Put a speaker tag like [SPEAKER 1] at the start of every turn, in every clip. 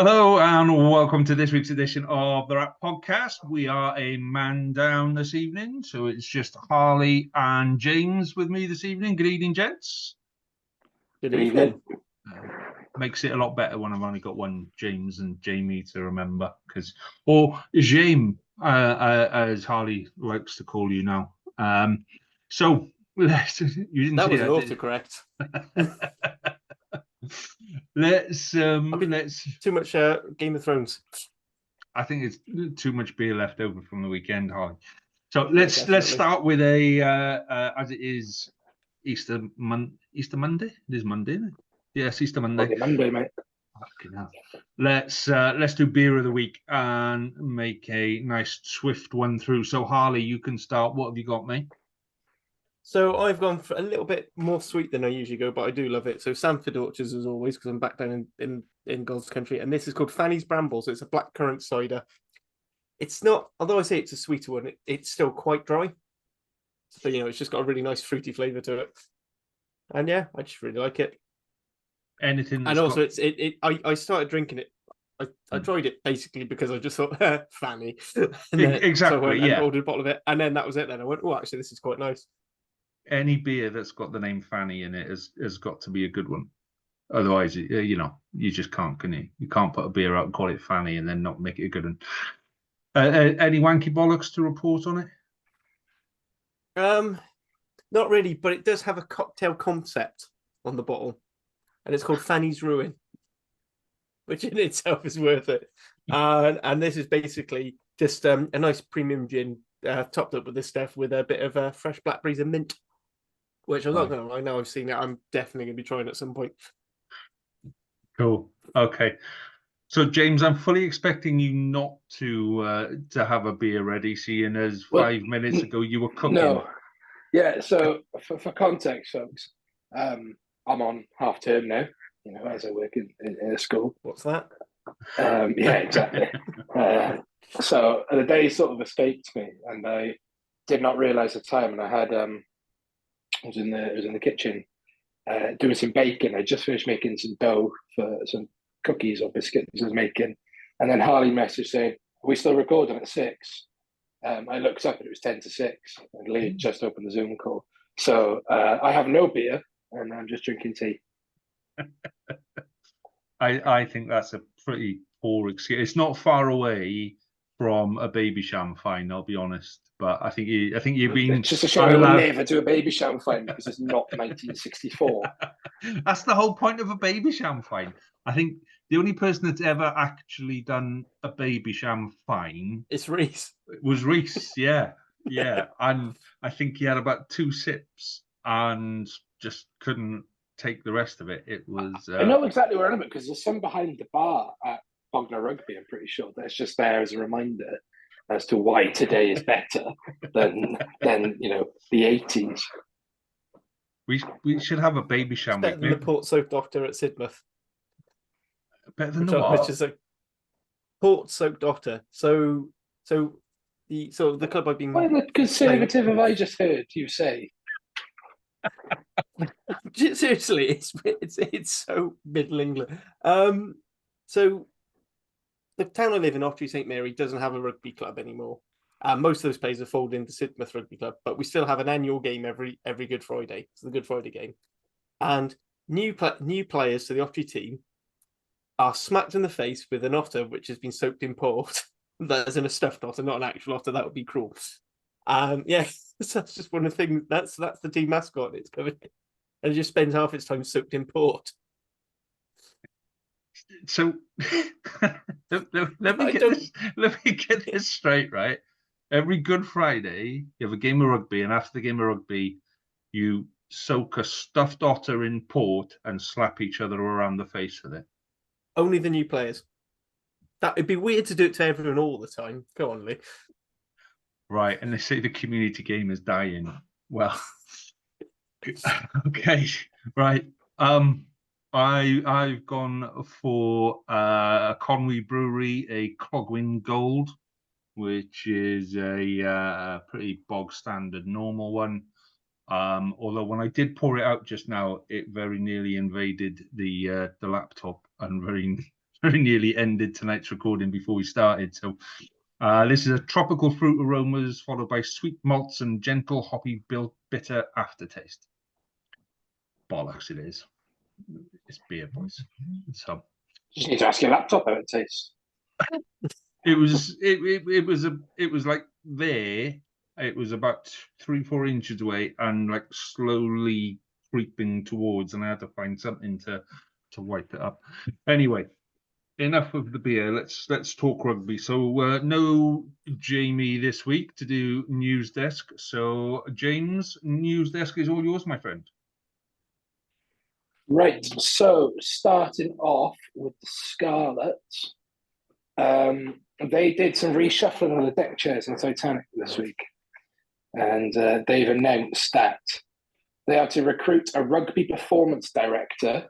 [SPEAKER 1] Hello and welcome to this week's edition of the WRRAP Podcast. We are a man down this evening, so it's just Harley and James with me this evening. Good evening, gents.
[SPEAKER 2] Good evening.
[SPEAKER 1] Makes it a lot better when I've only got one James and Jamie to remember, or James, as Harley likes to call you now. So you didn't
[SPEAKER 2] That
[SPEAKER 1] say
[SPEAKER 2] was an
[SPEAKER 1] that,
[SPEAKER 2] autocorrect.
[SPEAKER 1] let's
[SPEAKER 2] Too much Game of Thrones.
[SPEAKER 1] I think it's too much beer left over from the weekend, Harley. So let's
[SPEAKER 2] Definitely.
[SPEAKER 1] start with a as it is Easter Monday. It is Monday, isn't it? Yes, Easter Monday.
[SPEAKER 3] Monday, mate.
[SPEAKER 1] Fucking hell. Let's do beer of the week and make a nice swift one through. So Harley, you can start. What have you got, mate?
[SPEAKER 2] So I've gone for a little bit more sweet than I usually go, but I do love it. So Sanford Orchards as always, because I'm back down in God's country, and this is called Fanny's Brambles. It's a blackcurrant cider. It's not, although I say it's a sweeter one, it's still quite dry. So it's just got a really nice fruity flavour to it. And yeah, I just really like it.
[SPEAKER 1] Anything
[SPEAKER 2] And also, I started drinking it. I tried it basically because I just thought Fanny. And then,
[SPEAKER 1] exactly.
[SPEAKER 2] So I went
[SPEAKER 1] and
[SPEAKER 2] ordered a bottle of it, and then that was it. Then I went, oh, actually, this is quite nice.
[SPEAKER 1] Any beer that's got the name Fanny in it has got to be a good one. Otherwise, you just can't, can you? You can't put a beer out and call it Fanny and then not make it a good one. Any wanky bollocks to report on it?
[SPEAKER 2] Not really, but it does have a cocktail concept on the bottle, and it's called Fanny's Ruin, which in itself is worth it. And this is basically just a nice premium gin topped up with this stuff with a bit of fresh blackberries and mint, which I'm not going to lie. Now I've seen it, I'm definitely going to be trying at some point.
[SPEAKER 1] Cool. Okay. So James, I'm fully expecting you not to have a beer ready, seeing as 5 minutes ago you were cooking.
[SPEAKER 3] No. Yeah, so for context, folks, I'm on half term now, as I work in a school.
[SPEAKER 2] What's that?
[SPEAKER 3] Yeah, exactly. So the day sort of escaped me, and I did not realise the time. And I had I was in the kitchen doing some baking. I just finished making some dough for some cookies or biscuits I was making, and then Harley messaged saying, "Are we still recording at 6?" I looked up and it was 10 to 6, and Lee just opened the Zoom call. So I have no beer, and I'm just drinking tea.
[SPEAKER 1] I think that's a pretty poor excuse. It's not far away from a Babycham fine, I'll be honest. But I think you've been.
[SPEAKER 3] It's just a shame I will never do a Babycham fine because it's not 1964.
[SPEAKER 1] That's the whole point of a Babycham fine. I think the only person that's ever actually done a Babycham fine
[SPEAKER 2] is Reese.
[SPEAKER 1] Was Reese, yeah. And I think he had about 2 sips and just couldn't take the rest of it. It was.
[SPEAKER 3] I know exactly where I'm at because there's some behind the bar at Bognor Rugby. I'm pretty sure that's just there as a reminder as to why today is better than the 80s.
[SPEAKER 1] We should have a Babycham.
[SPEAKER 2] Better than the Port Soap Doctor at Sidmouth.
[SPEAKER 1] Better than the what?
[SPEAKER 2] Which is a Port Soap Doctor. So the club I've been.
[SPEAKER 3] Why the conservative have I just heard you say?
[SPEAKER 2] Seriously, it's so Middle England. So the town I live in, Ockley St Mary, doesn't have a rugby club anymore. Most of those players have folded into Sidmouth Rugby Club, but we still have an annual game every Good Friday. It's the Good Friday game, and new players to the Ockley team are smacked in the face with an otter which has been soaked in port. That's in a stuffed otter, not an actual otter. That would be cruel. That's just one of the things. That's the team mascot. It's covered, and it just spends half its time soaked in port.
[SPEAKER 1] So let me get this straight, right? Every Good Friday, you have a game of rugby, and after the game of rugby, you soak a stuffed otter in port and slap each other around the face with it.
[SPEAKER 2] Only the new players. It'd be weird to do it to everyone all the time. Go on, Lee.
[SPEAKER 1] Right, and they say the community game is dying. Well, okay, right. I've gone for Conwy Brewery, a Clogwyn Gold, which is a pretty bog standard normal one. Although when I did pour it out just now, it very nearly invaded the laptop and very very nearly ended tonight's recording before we started. So this is a tropical fruit aromas followed by sweet malts and gentle hoppy bitter aftertaste. Bollocks it is. It's beer, boys. So
[SPEAKER 3] Just need to ask your laptop how it tastes.
[SPEAKER 1] it was like there. It was about 3-4 inches away and like slowly creeping towards, and I had to find something to wipe it up. Anyway, enough of the beer. Let's talk rugby. So no Jamie this week to do news desk. So James, news desk is all yours, my friend.
[SPEAKER 3] Right, so starting off with the Scarlets, they did some reshuffling on the deck chairs in Titanic this week, and they've announced that they are to recruit a rugby performance director,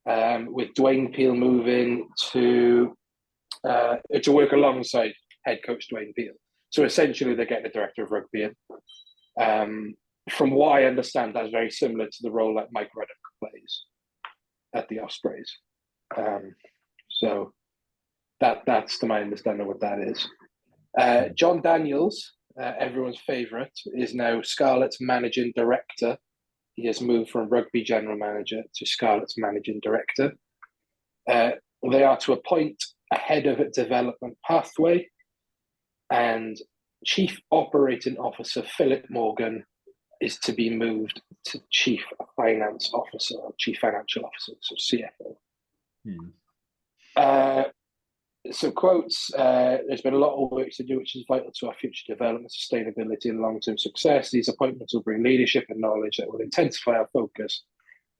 [SPEAKER 3] with Dwayne Peel moving to work alongside head coach Dwayne Peel. So essentially, they're getting a director of rugby in. From what I understand, that's very similar to the role that Mike Ruddock plays at the Ospreys. So that's to my understanding what that is. John Daniels, everyone's favourite, is now Scarlets managing director. He has moved from rugby general manager to Scarlets managing director. They are to appoint a head of development pathway, and Chief Operating Officer Philip Morgan is to be moved to Chief Finance Officer, or Chief Financial Officer, so CFO. So quotes, there's been a lot of work to do, which is vital to our future development, sustainability and long-term success. These appointments will bring leadership and knowledge that will intensify our focus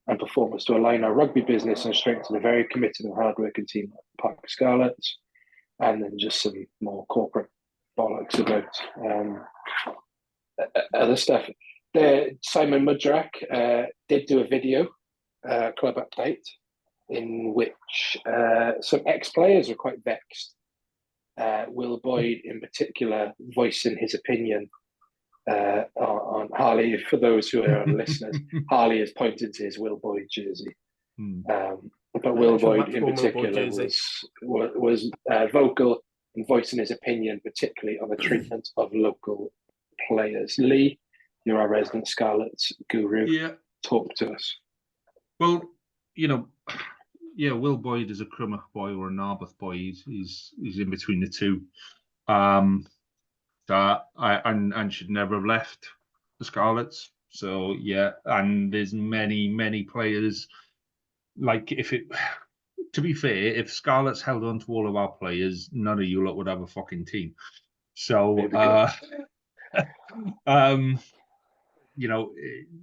[SPEAKER 3] and performance to align our rugby business and strengthen a very committed and hard-working team at Park Scarlets. And then just some more corporate bollocks about other stuff. Simon Mudrak did do a video, club update, in which some ex-players were quite vexed. Will Boyd, in particular, voicing his opinion on Harley. For those who are listeners, Harley is pointing to his Will Boyd jersey. But Will Boyd, in particular, was vocal in voicing his opinion, particularly on the treatment of local players. Lee, you're our resident Scarlets guru.
[SPEAKER 1] Yeah.
[SPEAKER 3] Talk to us.
[SPEAKER 1] Well, Will Boyd is a Crummock boy or a Narberth boy. He's in between the two. And should never have left the Scarlets. So yeah, and there's many players. Like to be fair, if Scarlets held on to all of our players, none of you lot would have a fucking team. So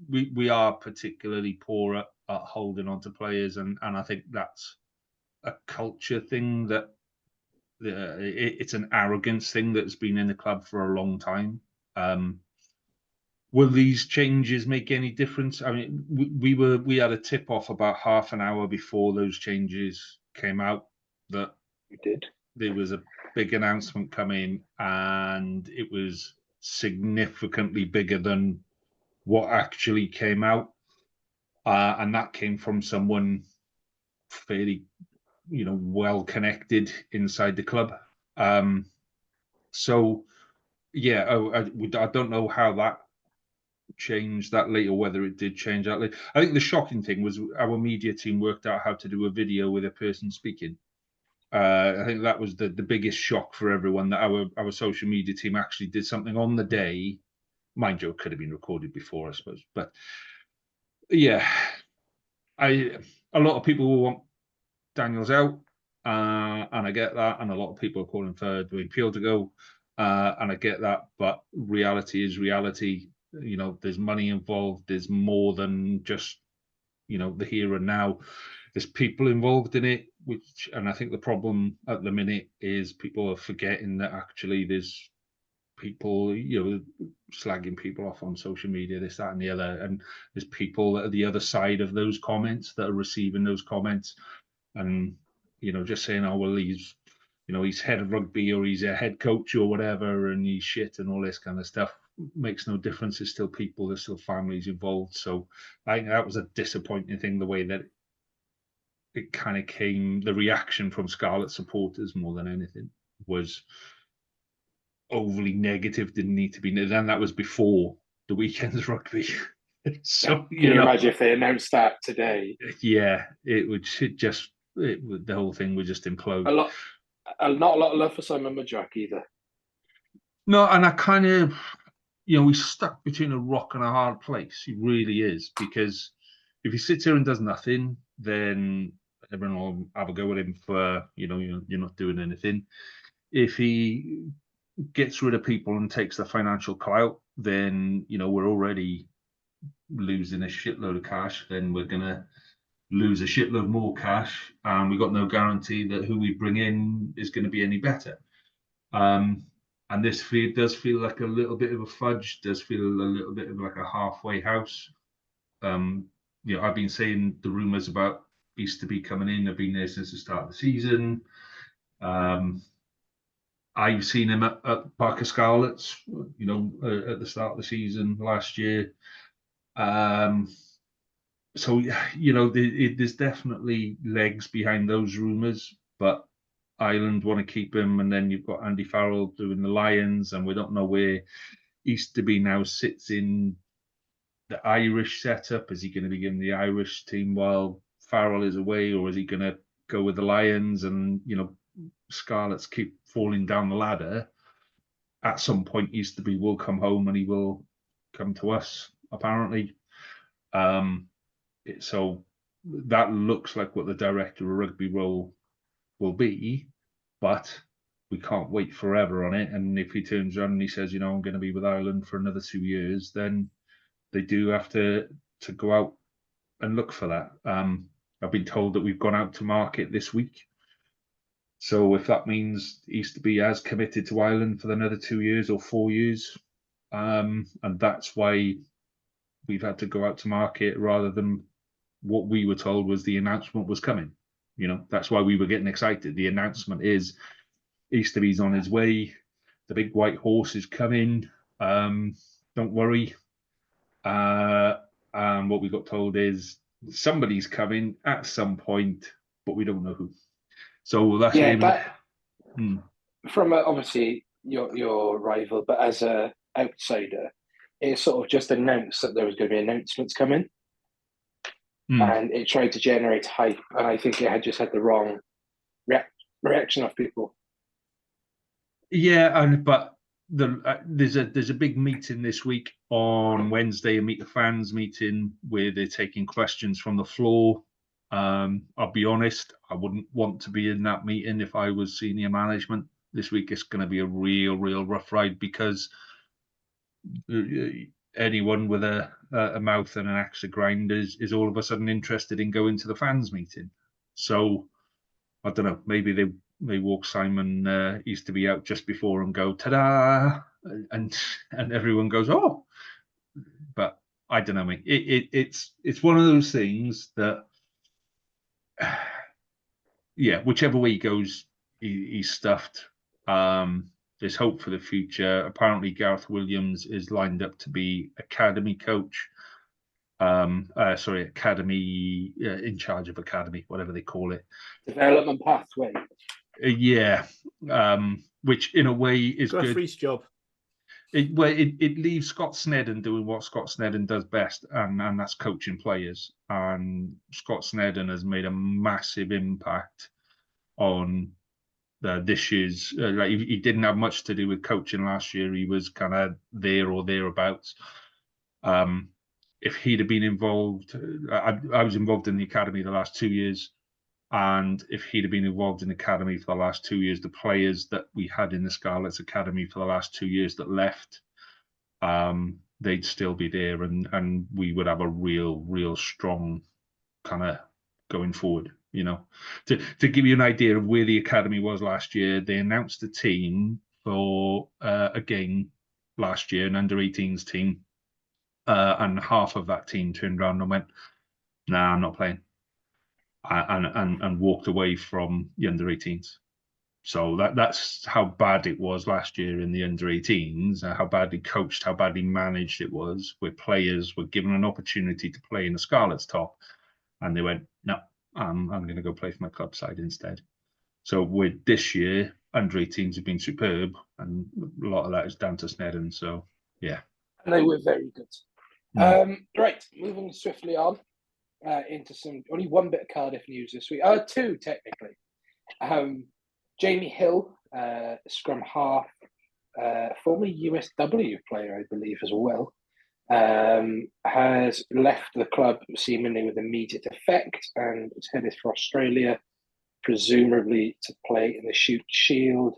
[SPEAKER 1] we are particularly poor at holding on to players, and I think that's a culture thing, that it's an arrogance thing that's been in the club for a long time. Will these changes make any difference? I mean, we had a tip off about half an hour before those changes came out that
[SPEAKER 3] we did.
[SPEAKER 1] There was a big announcement coming, and it was significantly bigger than what actually came out, and that came from someone fairly, well connected inside the club. So yeah, I don't know how that changed that late, or whether it did change that late. I think the shocking thing was our media team worked out how to do a video with a person speaking. I think that was the biggest shock for everyone, that our social media team actually did something on the day. Mind you, it could have been recorded before, I suppose. But yeah, a lot of people will want Daniels out, and I get that, and a lot of people are calling for Dwayne Peel to go, and I get that. But reality is reality. There's money involved. There's more than just the here and now. There's people involved in it, and I think the problem at the minute is people are forgetting that actually there's people, slagging people off on social media, this, that, and the other, and there's people that are the other side of those comments that are receiving those comments, and just saying, oh well, he's head of rugby, or he's a head coach or whatever, and he's shit and all this kind of stuff makes no difference. There's still people, there's still families involved. So I think that was a disappointing thing, the way that it kind of came, the reaction from Scarlet supporters more than anything was overly negative, didn't need to be. Then that was before the weekend's rugby. So,
[SPEAKER 3] Can you imagine if they announced that today?
[SPEAKER 1] Yeah, it would the whole thing would just implode.
[SPEAKER 3] Not a lot of love for Simon Mudrak either.
[SPEAKER 1] No, and I kind of, we're stuck between a rock and a hard place. He really is, because if he sits here and does nothing, then everyone will have a go at him for, you're not doing anything. If he gets rid of people and takes the financial clout, then, we're already losing a shitload of cash. Then we're going to lose a shitload more cash, and we've got no guarantee that who we bring in is going to be any better. And this does feel like a little bit of a fudge, does feel a little bit of like a halfway house. I've been saying the rumours about Easterby coming in have been there since the start of the season. I've seen him at Parker Scarlets, at the start of the season last year. So, there's definitely legs behind those rumours, but Ireland want to keep him, and then you've got Andy Farrell doing the Lions, and we don't know where Easterby now sits in the Irish setup. Is he going to be given the Irish team while Farrell is away, or is he going to go with the Lions? And Scarlets keep falling down the ladder. At some point, Easterby will come home, and he will come to us, apparently. So that looks like what the director of rugby role will be, but we can't wait forever on it. And if he turns around and he says, I'm going to be with Ireland for another 2 years, then they do have to go out and look for that. I've been told that we've gone out to market this week. So if that means Easterby has committed to Ireland for another 2 years or 4 years, and that's why we've had to go out to market rather than what we were told was the announcement was coming. That's why we were getting excited. The announcement is Easterby's on his way. The big white horse is coming. Don't worry. And what we got told is somebody's coming at some point, but we don't know who. So that's
[SPEAKER 3] from obviously your rival, but as a outsider, it sort of just announced that there was going to be announcements coming. And it tried to generate hype, and I think it had just had the wrong reaction of people.
[SPEAKER 1] Yeah, but there's a big meeting this week on Wednesday, a Meet the Fans meeting where they're taking questions from the floor. I'll be honest, I wouldn't want to be in that meeting if I was senior management. This week it's going to be a real rough ride, because anyone with a mouth and an axe to grind is all of a sudden interested in going to the fans meeting. So I don't know, maybe they walk Simon Easterby out just before and go ta-da, and everyone goes, oh. But I don't know, mate. It's one of those things that whichever way he goes, he's stuffed. There's hope for the future. Apparently, Gareth Williams is lined up to be academy coach. Academy in charge of academy, whatever they call it.
[SPEAKER 3] Development pathway.
[SPEAKER 1] Which in a way is good.
[SPEAKER 2] Referee's job.
[SPEAKER 1] It leaves Scott Snedden doing what Scott Snedden does best, and that's coaching players. And Scott Snedden has made a massive impact on this year's. He didn't have much to do with coaching last year. He was kind of there or thereabouts. If he'd have been involved, I was involved in the academy the last 2 years, and if he'd have been involved in the academy for the last 2 years, the players that we had in the Scarlets Academy for the last 2 years that left, they'd still be there, and we would have a real strong kind of going forward. To give you an idea of where the academy was last year, they announced a team for a game last year, an under-18s team, and half of that team turned around and went, "Nah, I'm not playing," and walked away from the under-18s. So that's how bad it was last year in the under-18s, how badly coached, how badly managed it was, where players were given an opportunity to play in the Scarlets top, and they went, "No, I'm going to go play for my club side instead. So with this year, under 18s have been superb, and a lot of that is down to Snedden. So yeah,
[SPEAKER 3] And they were very good. Right, moving swiftly on into only one bit of Cardiff news this week. Two technically. Jamie Hill, scrum half, former USW player, I believe, as well, has left the club seemingly with immediate effect and is headed for Australia, presumably to play in the Shoot Shield.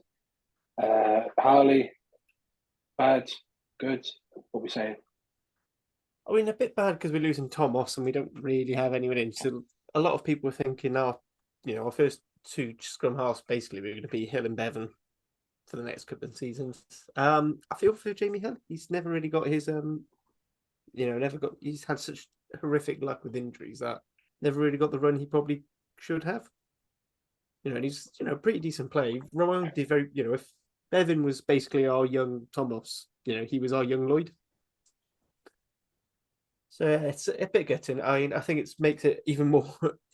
[SPEAKER 3] Harley, bad, good? What are we saying?
[SPEAKER 2] I mean, a bit bad because we're losing Thomas and we don't really have anyone in. So a lot of people are thinking, our first two scrum halves basically we're going to be Hill and Bevan for the next couple of seasons. I feel for Jamie Hill. He's never really got his he's had such horrific luck with injuries that never really got the run he probably should have. And he's a pretty decent player. Rowan did very, if Bevan was basically our young Thomas, he was our young Lloyd. So it's a bit gutting. I mean, I think it makes it even more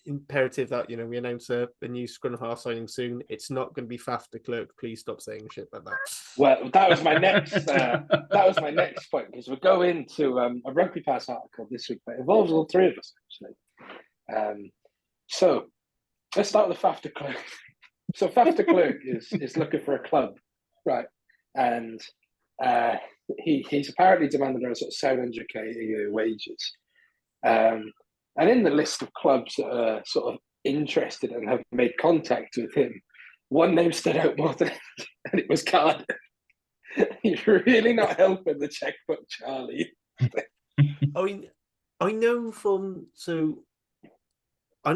[SPEAKER 2] imperative that we announce a new scrum half signing soon. It's not going to be Faf de Klerk. Please stop saying shit like that.
[SPEAKER 3] Well, that was my next. That was my next point, because we'll go into a Rugby Pass article this week that involves all three of us actually. So let's start with Faf de Klerk. So Faf de Klerk is looking for a club, right? And he's apparently demanded around sort of 700k a year wages. And in the list of clubs that are sort of interested and have made contact with him, one name stood out more than and it was Cardiff. He's really not helping the checkbook, Charlie.
[SPEAKER 2] I mean, I know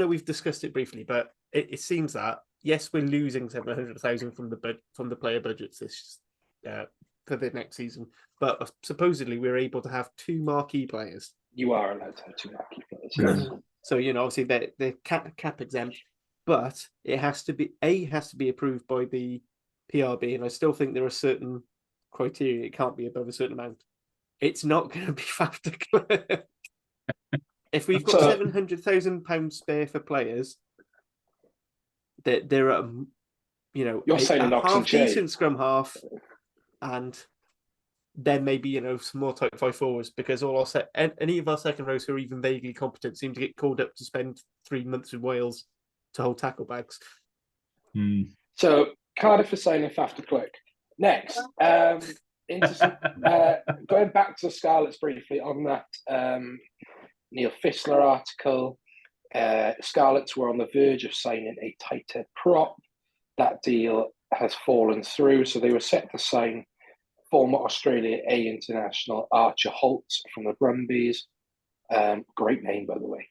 [SPEAKER 2] we've discussed it briefly, but it seems that yes, we're losing 700,000 from the player budgets this for the next season, but supposedly we're able to have two marquee players.
[SPEAKER 3] You are allowed to have two marquee players.
[SPEAKER 1] Yeah.
[SPEAKER 2] So obviously they're cap exempt, but it has to be approved by the PRB, and I still think there are certain criteria. It can't be above a certain amount. It's not going to be Faf de Klerk. If we've got £700,000 spare for players, there are
[SPEAKER 3] you're saying
[SPEAKER 2] a half decent scrum half, and then maybe some more type 5 forwards, because any of our second rows who are even vaguely competent seem to get called up to spend 3 months in Wales to hold tackle bags.
[SPEAKER 3] So Cardiff is signing Faf de Klerk. Next, going back to the Scarlets briefly on that Neil Fissler article. Scarlets were on the verge of signing a tighter prop. That deal has fallen through, so they were set to sign former Australia A international Archer Holt from the Brumbies. Great name, by the way.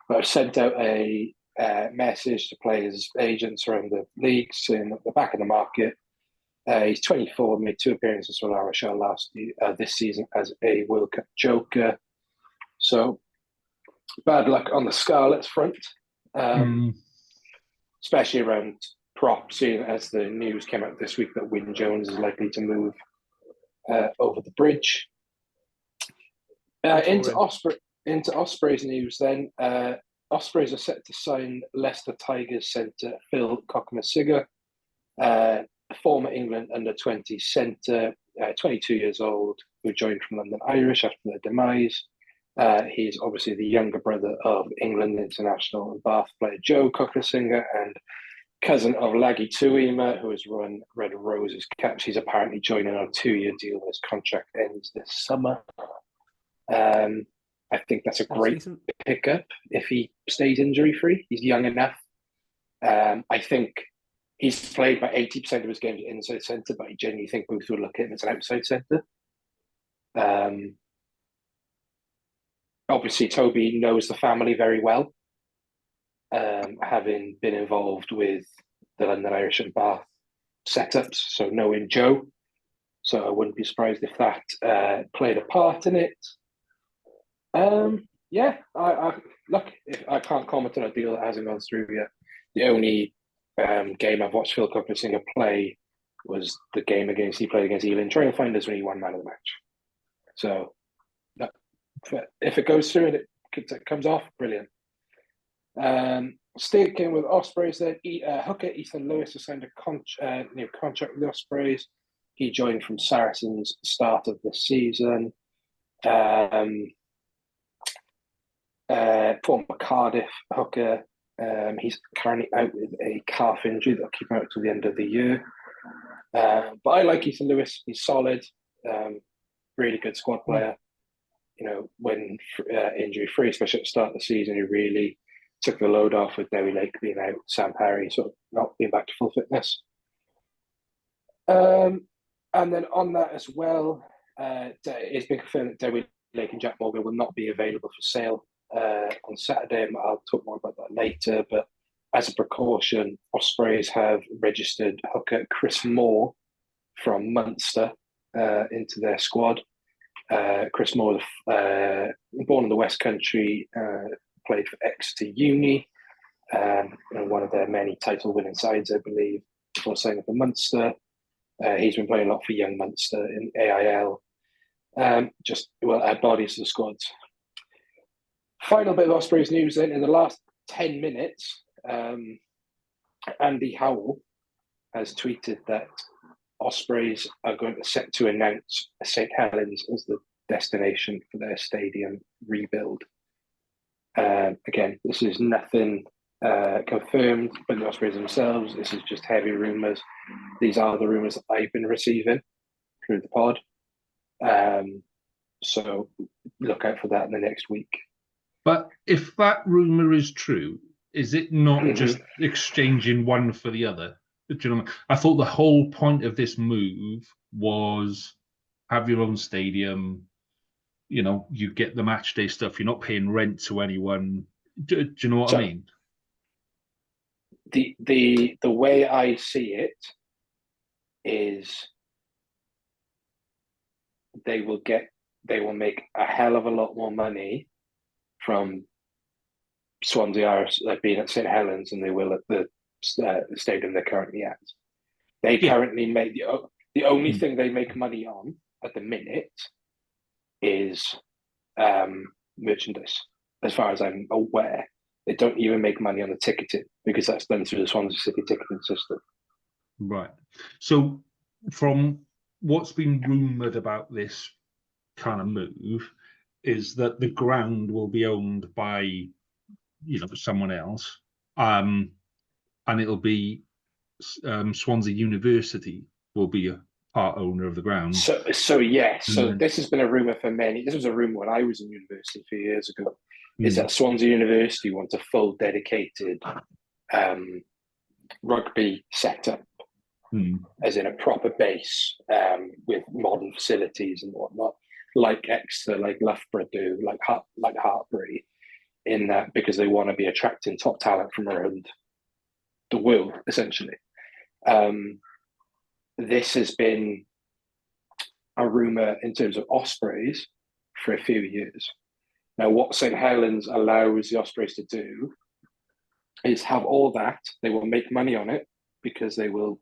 [SPEAKER 3] But I've sent out a message to players' agents around the league saying at the back of the market. He's 24, made 2 appearances for La Rochelle this season as a World Cup joker. So bad luck on the Scarlets front, especially around props, seeing as the news came out this week that Wyn Jones is likely to move over the bridge. Into Ospreys news then. Ospreys are set to sign Leicester Tigers centre Phil Cockmasiga, former England under-20 centre, 22 years old, who joined from London Irish after their demise. He's obviously the younger brother of England international and Bath player Joe Cockmasiga, and cousin of Lagi Tuima, who has run Red Roses caps. He's apparently joining on a 2-year deal. His contract ends this summer. I think that's a great pickup if he stays injury-free. He's young enough. I think he's played by 80% of his games inside centre, but I genuinely think Booth would look at him as an outside centre. Obviously, Toby knows the family very well, having been involved with the London Irish and Bath setups, so knowing Joe. So I wouldn't be surprised if that played a part in it. I can't comment on a deal that hasn't gone through yet. The only game I've watched Phil Cockmasiga play was the game he played against Ealing, trying to find us when he won man of the match. So if it goes through and it comes off, brilliant. Sticking with Ospreys, then hooker Ethan Lewis has signed a new contract with the Ospreys. He joined from Saracens start of the season. Former Cardiff hooker. He's currently out with a calf injury that'll keep him out till the end of the year. But I like Ethan Lewis. He's solid. Really good squad player. You know, when injury free, especially at the start of the season, he really took the load off with Dewi Lake being out, Sam Parry sort of not being back to full fitness. And then on that as well, it's been confirmed that Dewi Lake and Jack Morgan will not be available for sale on Saturday. I'll talk more about that later. But as a precaution, Ospreys have registered hooker Chris Moore from Munster into their squad. Chris Moore, born in the West Country, played for Exeter Uni, one of their many title-winning sides, I believe, before signing for Munster. He's been playing a lot for young Munster in AIL. Add bodies to the squads. Final bit of Ospreys news then. In the last 10 minutes, Andy Howell has tweeted that Ospreys are going to set to announce St Helens as the destination for their stadium rebuild. Again, this is nothing confirmed by the Ospreys themselves. This is just heavy rumours. These are the rumours that I've been receiving through the pod. So look out for that in the next week.
[SPEAKER 1] But if that rumour is true, is it not just exchanging one for the other? Do you know what I mean? I thought the whole point of this move was have your own stadium. You know, you get the match day stuff. You're not paying rent to anyone. Do you know what I mean?
[SPEAKER 3] The way I see it is they will make a hell of a lot more money from Swansea being at St Helens than they will at the stadium they're currently at. They currently make the only thing they make money on at the minute is merchandise. As far as I'm aware, they don't even make money on the ticketing because that's done through the Swansea City ticketing system.
[SPEAKER 1] Right. So from what's been rumoured about this kind of move is that the ground will be owned by, you know, someone else, and it'll be Swansea University will be a part owner of the ground.
[SPEAKER 3] So yes. So this has been a rumour for many. This was a rumour when I was in university a few years ago. Is that Swansea University wants a full dedicated rugby setup, as in a proper base with modern facilities and whatnot, like Exeter, like Loughborough do, like Hartbury, in that because they want to be attracting top talent from around the world, essentially. This has been a rumour in terms of Ospreys for a few years. Now, what St Helens allows the Ospreys to do is have all that. They will make money on it because they will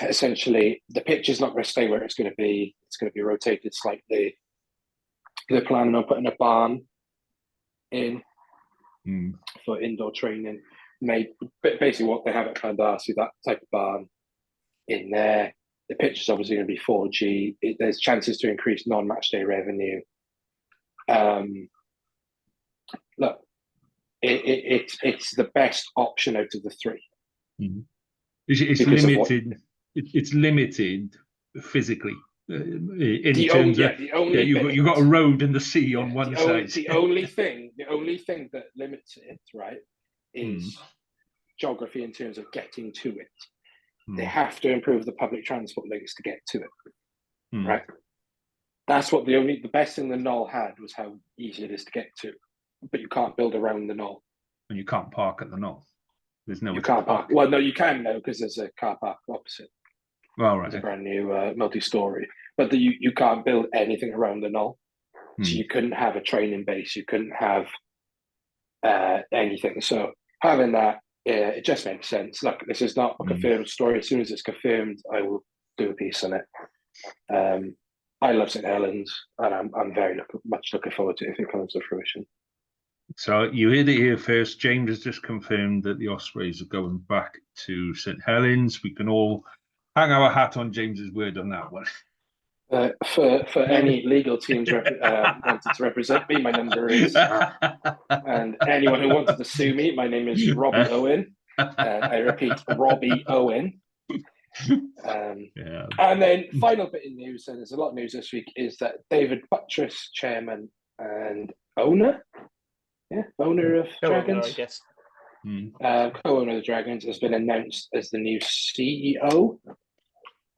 [SPEAKER 3] essentially, the pitch is not going to stay where it's going to be. It's going to be rotated slightly. They're planning on putting a barn in for indoor training. Basically what they have at Clondalkin, that type of barn in there. The pitch is obviously going to be 4G. There's chances to increase non-match day revenue. Look, it's the best option out of the three.
[SPEAKER 1] It's limited. It's limited physically. You've got a road and the sea on one side.
[SPEAKER 3] The only thing that limits it, right, is geography in terms of getting to it. They have to improve the public transport links to get to it, right? That's what the best thing the Knoll had was how easy it is to get to, but you can't build around the Knoll.
[SPEAKER 1] And you can't park at the Knoll. There's no.
[SPEAKER 3] You can't park. Well, no, you can now because there's a car park opposite.
[SPEAKER 1] Well, right.
[SPEAKER 3] It's a brand new multi-story, but you can't build anything around the Knoll. So you couldn't have a training base. You couldn't have anything. So having that, it just makes sense. Look, this is not a confirmed story. As soon as it's confirmed, I will do a piece on it. I love St Helens, and I'm very much looking forward to it if it comes to fruition.
[SPEAKER 1] So you heard it here first. James has just confirmed that the Ospreys are going back to St Helens. We can all hang our hat on James's word on that one.
[SPEAKER 3] For any legal teams wanted to represent me, my number is, and anyone who wanted to sue me, my name is Robbie Owen. I repeat, Robbie Owen.
[SPEAKER 1] Yeah.
[SPEAKER 3] And then final bit of news, and there's a lot of news this week, is that David Buttress, chairman and owner of Dragons,
[SPEAKER 2] I guess.
[SPEAKER 3] co-owner of the Dragons, has been announced as the new CEO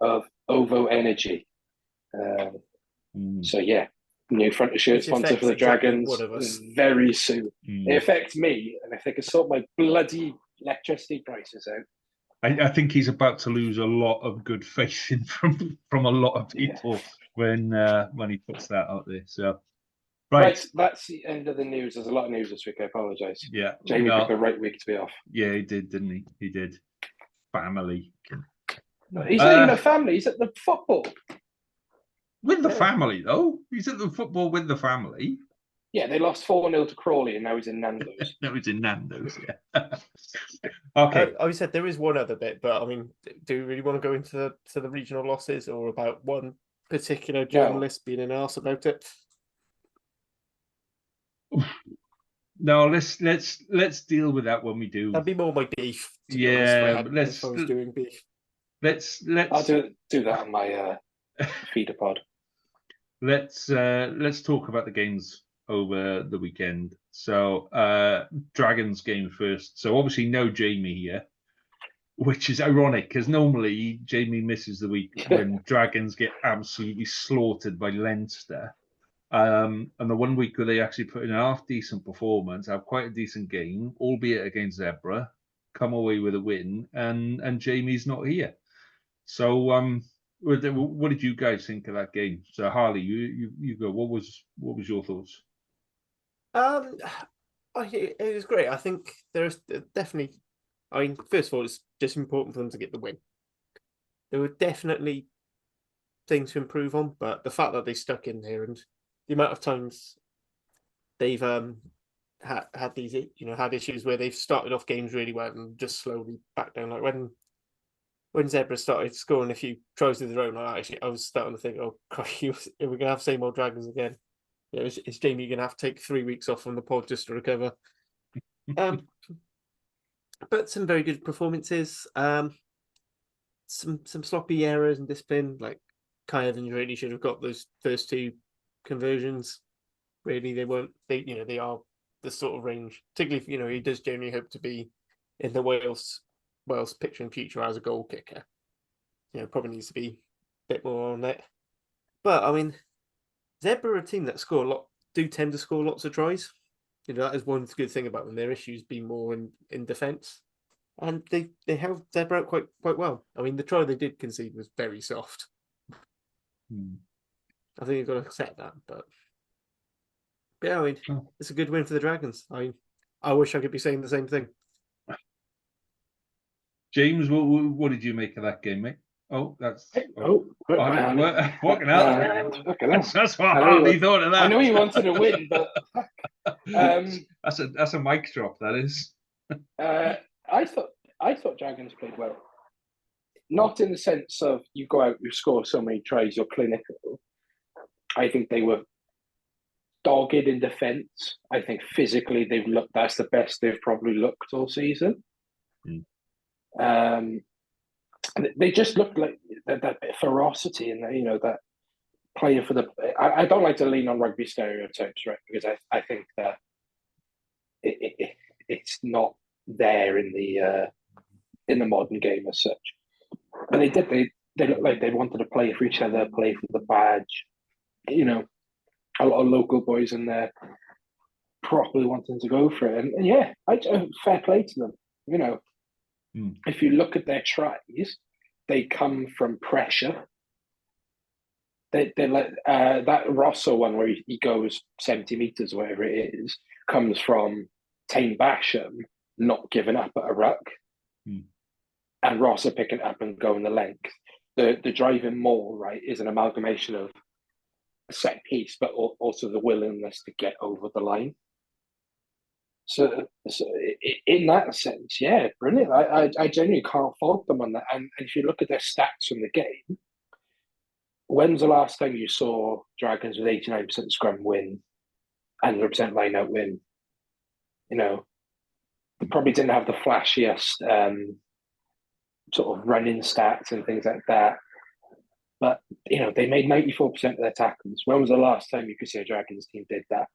[SPEAKER 3] of OVO Energy. So yeah, new front of shirt
[SPEAKER 2] Which
[SPEAKER 3] sponsor for the
[SPEAKER 2] affects exactly
[SPEAKER 3] Dragons
[SPEAKER 2] one of us.
[SPEAKER 3] very soon. It affects me, and if they can sort my bloody electricity prices out.
[SPEAKER 1] I think he's about to lose a lot of good faith in from a lot of people when he puts that out there. So right,
[SPEAKER 3] that's the end of the news. There's a lot of news this week. I apologise.
[SPEAKER 1] Yeah,
[SPEAKER 3] Jamie picked the right week to be off.
[SPEAKER 1] Yeah, he did, didn't he? He did. Family.
[SPEAKER 3] He's not even a family. He's at the football
[SPEAKER 1] with the family, though. He's at the football with the family.
[SPEAKER 3] Yeah, they lost 4-0 to Crawley, and now he's in Nando's.
[SPEAKER 1] That was in Nando's, yeah. Okay.
[SPEAKER 2] I said there is one other bit, but I mean, do we really want to go into the regional losses or about one particular journalist being an arse about it?
[SPEAKER 1] No, let's deal with that when we do.
[SPEAKER 2] That'd be more my beef.
[SPEAKER 1] Yeah,
[SPEAKER 2] if I was doing beef.
[SPEAKER 1] Let's.
[SPEAKER 3] I'll do that on my feeder pod.
[SPEAKER 1] Let's talk about the games over the weekend. So Dragons game first. So obviously no Jamie here, which is ironic because normally Jamie misses the week when Dragons get absolutely slaughtered by Leinster. And the one week where they actually put in a half decent performance, have quite a decent game, albeit against Zebra, come away with a win, and Jamie's not here. So what did you guys think of that game? So Harley, you go. What was your thoughts?
[SPEAKER 2] It was great. I think there's definitely. I mean, first of all, it's just important for them to get the win. There were definitely things to improve on, but the fact that they stuck in there and the amount of times they've had these, had issues where they've started off games really well and just slowly back down. Like when Zebra started scoring a few tries of their own, I was starting to think, oh, crikey, we're going to have the same old Dragons again. Yeah, is Jamie going to have to take 3 weeks off from the pod just to recover? But some very good performances. Some sloppy errors and discipline. Like Kai Evans really should have got those first 2 conversions. Really, they weren't. They are the sort of range. Particularly, he does generally hope to be in the Wales picture in future as a goal kicker. Probably needs to be a bit more on it. But I mean, Zebra are a team that do tend to score lots of tries. That is one good thing about them. Their issues being more in defence, and they held Zebra out quite well. I mean, the try they did concede was very soft. I think you've got to accept that. But yeah, I mean, it's a good win for the Dragons. I wish I could be saying the same thing.
[SPEAKER 1] James, what did you make of that game, mate? Oh, that's
[SPEAKER 3] fucking
[SPEAKER 1] hell. That's what Harley thought of that.
[SPEAKER 3] I know he wanted to win, but
[SPEAKER 1] that's a mic drop. That is.
[SPEAKER 3] I thought Dragons played well, not in the sense of you go out, you score so many tries, you're clinical. I think they were dogged in defence. I think physically that's the best they've probably looked all season. They just looked like that bit of ferocity and that playing for the. I don't like to lean on rugby stereotypes, right? Because I think that it's not there in the modern game as such. But they did. They looked like they wanted to play for each other, play for the badge. A lot of local boys in there properly wanting to go for it, and yeah, fair play to them. If you look at their tries, they come from pressure. They like that Rosso one where he goes 70 meters, whatever it is, comes from Tane Basham not giving up at a ruck, and Rosso picking it up and going the length. The driving more right is an amalgamation of a set piece, but also the willingness to get over the line. So in that sense, yeah, brilliant. I genuinely can't fault them on that. And if you look at their stats from the game, when's the last time you saw Dragons with 89% scrum win, 100% line out win? You know, they probably didn't have the flashiest sort of running stats and things like that. But, they made 94% of their tackles. When was the last time you could see a Dragons team did that?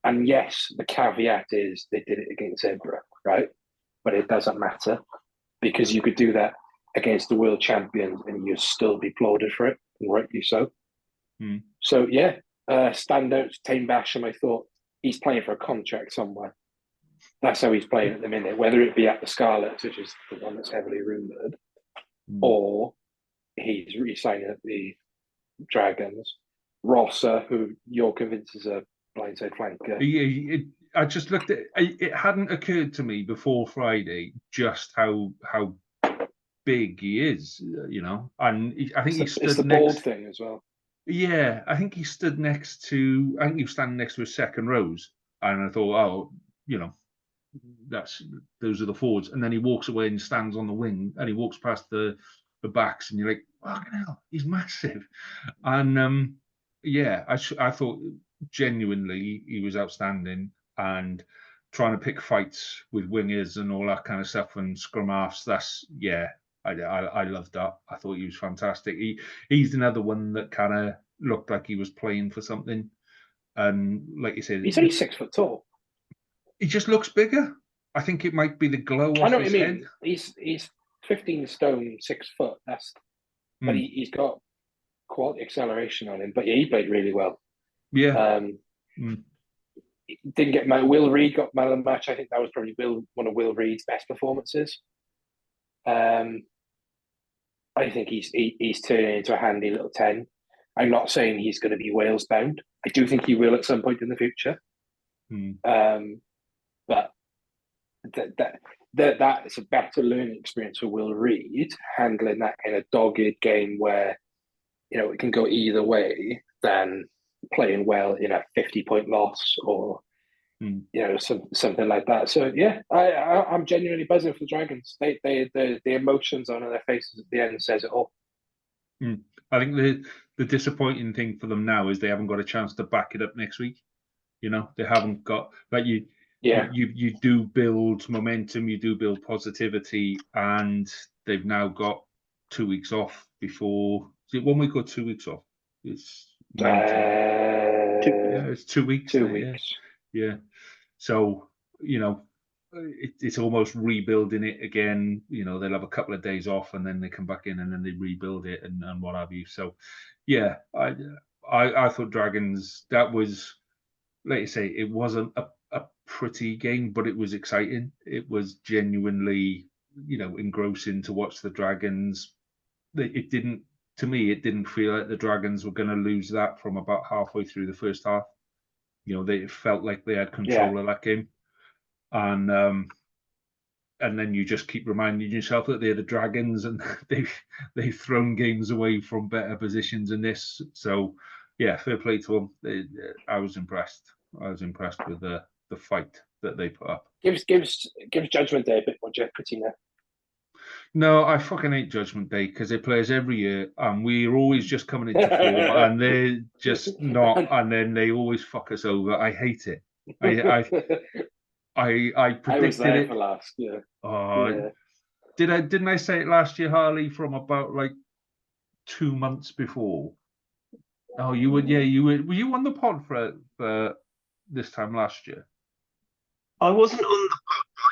[SPEAKER 3] And yes, the caveat is they did it against Zebra, right? But it doesn't matter because you could do that against the world champions and you'd still be applauded for it, and rightly so. So, yeah, standouts, Tame Basham, I thought he's playing for a contract somewhere. That's how he's playing at the minute, whether it be at the Scarlets, which is the one that's heavily rumoured, or he's re-signing at the Dragons. Rosser, who you're convinced is a blindside flanker.
[SPEAKER 1] I just looked at it. Hadn't occurred to me before Friday just how big he is, And I think he stood
[SPEAKER 3] it's the
[SPEAKER 1] next.
[SPEAKER 3] bold thing as well.
[SPEAKER 1] Yeah, I think he stood next to. I think he was standing next to his second rows, and I thought, those are the forwards. And then he walks away and stands on the wing, and he walks past the backs, and you're like, fucking hell, he's massive. And I thought genuinely he was outstanding, and trying to pick fights with wingers and all that kind of stuff and scrum halves. I loved that. I thought he was fantastic. He's another one that kind of looked like he was playing for something. And like you said,
[SPEAKER 3] he's only 6 foot tall.
[SPEAKER 1] He just looks bigger. I think it might be the glow off his head.
[SPEAKER 3] He's 15 stone, 6 foot. But he's got quality acceleration on him. But yeah, he played really well.
[SPEAKER 1] Yeah.
[SPEAKER 3] Didn't get Will Reed got man of the match. I think that was probably one of Will Reed's best performances. I think he's turning into a handy little 10. I'm not saying he's going to be Wales bound. I do think he will at some point in the future. But that's a better learning experience for Will Reed, handling that in a dogged game where it can go either way than playing well in a 50-point loss or something like that. So yeah, I'm genuinely buzzing for the Dragons. The emotions on their faces at the end says it all.
[SPEAKER 1] I think the disappointing thing for them now is they haven't got a chance to back it up next week. They haven't got you do build momentum, you do build positivity, and they've now got 2 weeks off before. Is it 1 week or 2 weeks off? It's it's 2 weeks.
[SPEAKER 3] 2 weeks.
[SPEAKER 1] Yeah. So, it's almost rebuilding it again. They'll have a couple of days off and then they come back in and then they rebuild it and what have you. So, yeah, I thought Dragons, that was, like you say, it wasn't a pretty game, but it was exciting. It was genuinely, engrossing to watch the Dragons. It didn't feel like the Dragons were going to lose that from about halfway through the first half. They felt like they had control of that game. And then you just keep reminding yourself that they're the Dragons and they've thrown games away from better positions in this. So, yeah, fair play to them. I was impressed. I was impressed with the fight that they put up.
[SPEAKER 3] Gives Judgment Day a bit more jeopardy now.
[SPEAKER 1] No, I fucking hate Judgment Day because they play us every year and we're always just coming into form and they're just not, and then they always fuck us over. I hate it. I predicted
[SPEAKER 3] I was there
[SPEAKER 1] it
[SPEAKER 3] for last year.
[SPEAKER 1] Didn't I say it last year, Harley, from about like 2 months before? Oh, you would. Yeah, you were. Were you on the pod for this time last year?
[SPEAKER 4] I wasn't on the pod, but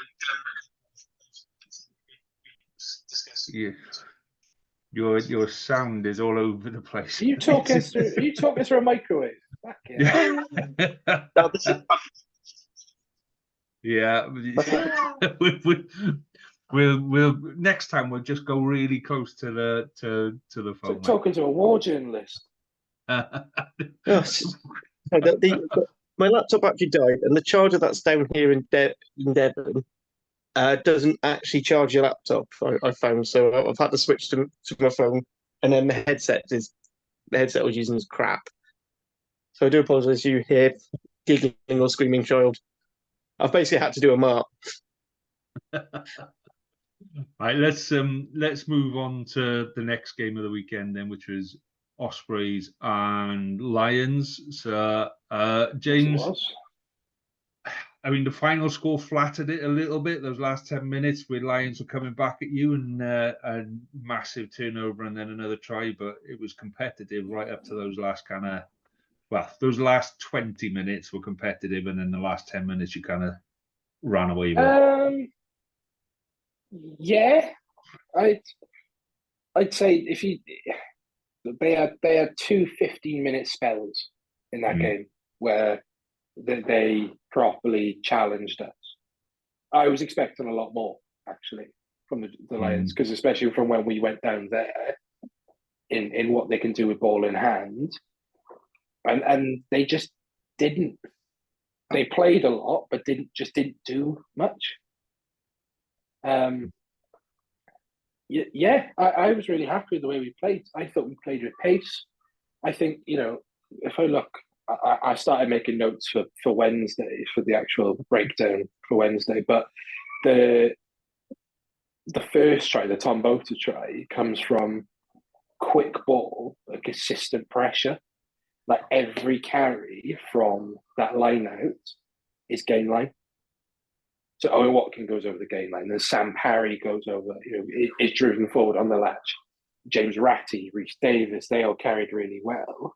[SPEAKER 1] Yeah. Your sound is all over the place.
[SPEAKER 3] Are you talking through a microwave?
[SPEAKER 1] Yeah. Yeah. We'll next time we'll just go really close to the phone.
[SPEAKER 3] Talking to a war journalist.
[SPEAKER 4] Yes. My laptop actually died, and the charger that's down here in Devon doesn't actually charge your laptop. I found, so I've had to switch to my phone, and then the headset I was using is crap. So I do apologise if you hear giggling or screaming child. I've basically had to do a mark.
[SPEAKER 1] Right, let's move on to the next game of the weekend then, which was Ospreys and Lions. So James,
[SPEAKER 3] It was.
[SPEAKER 1] I mean, the final score flattered it a little bit. Those last 10 minutes where Lions were coming back at you and a massive turnover and then another try, but it was competitive right up to those last those last 20 minutes were competitive, and then the last 10 minutes you kind of ran away with it.
[SPEAKER 3] Yeah, I'd say if you they had two 15-minute spells in that game where they properly challenged us. I was expecting a lot more actually from the Lions, because especially from when we went down there in what they can do with ball in hand, and they just didn't. They played a lot, but didn't do much. Yeah, I was really happy with the way we played. I thought we played with pace. I think, if I look, I started making notes for Wednesday, for the actual breakdown for Wednesday, but the first try, the Tom Boter try, comes from quick ball, consistent pressure. Like every carry from that line out is gain line. So Owen Watkin goes over the gain line, then Sam Parry goes over, is driven forward on the latch. James Ratty, Rhys Davis, they all carried really well.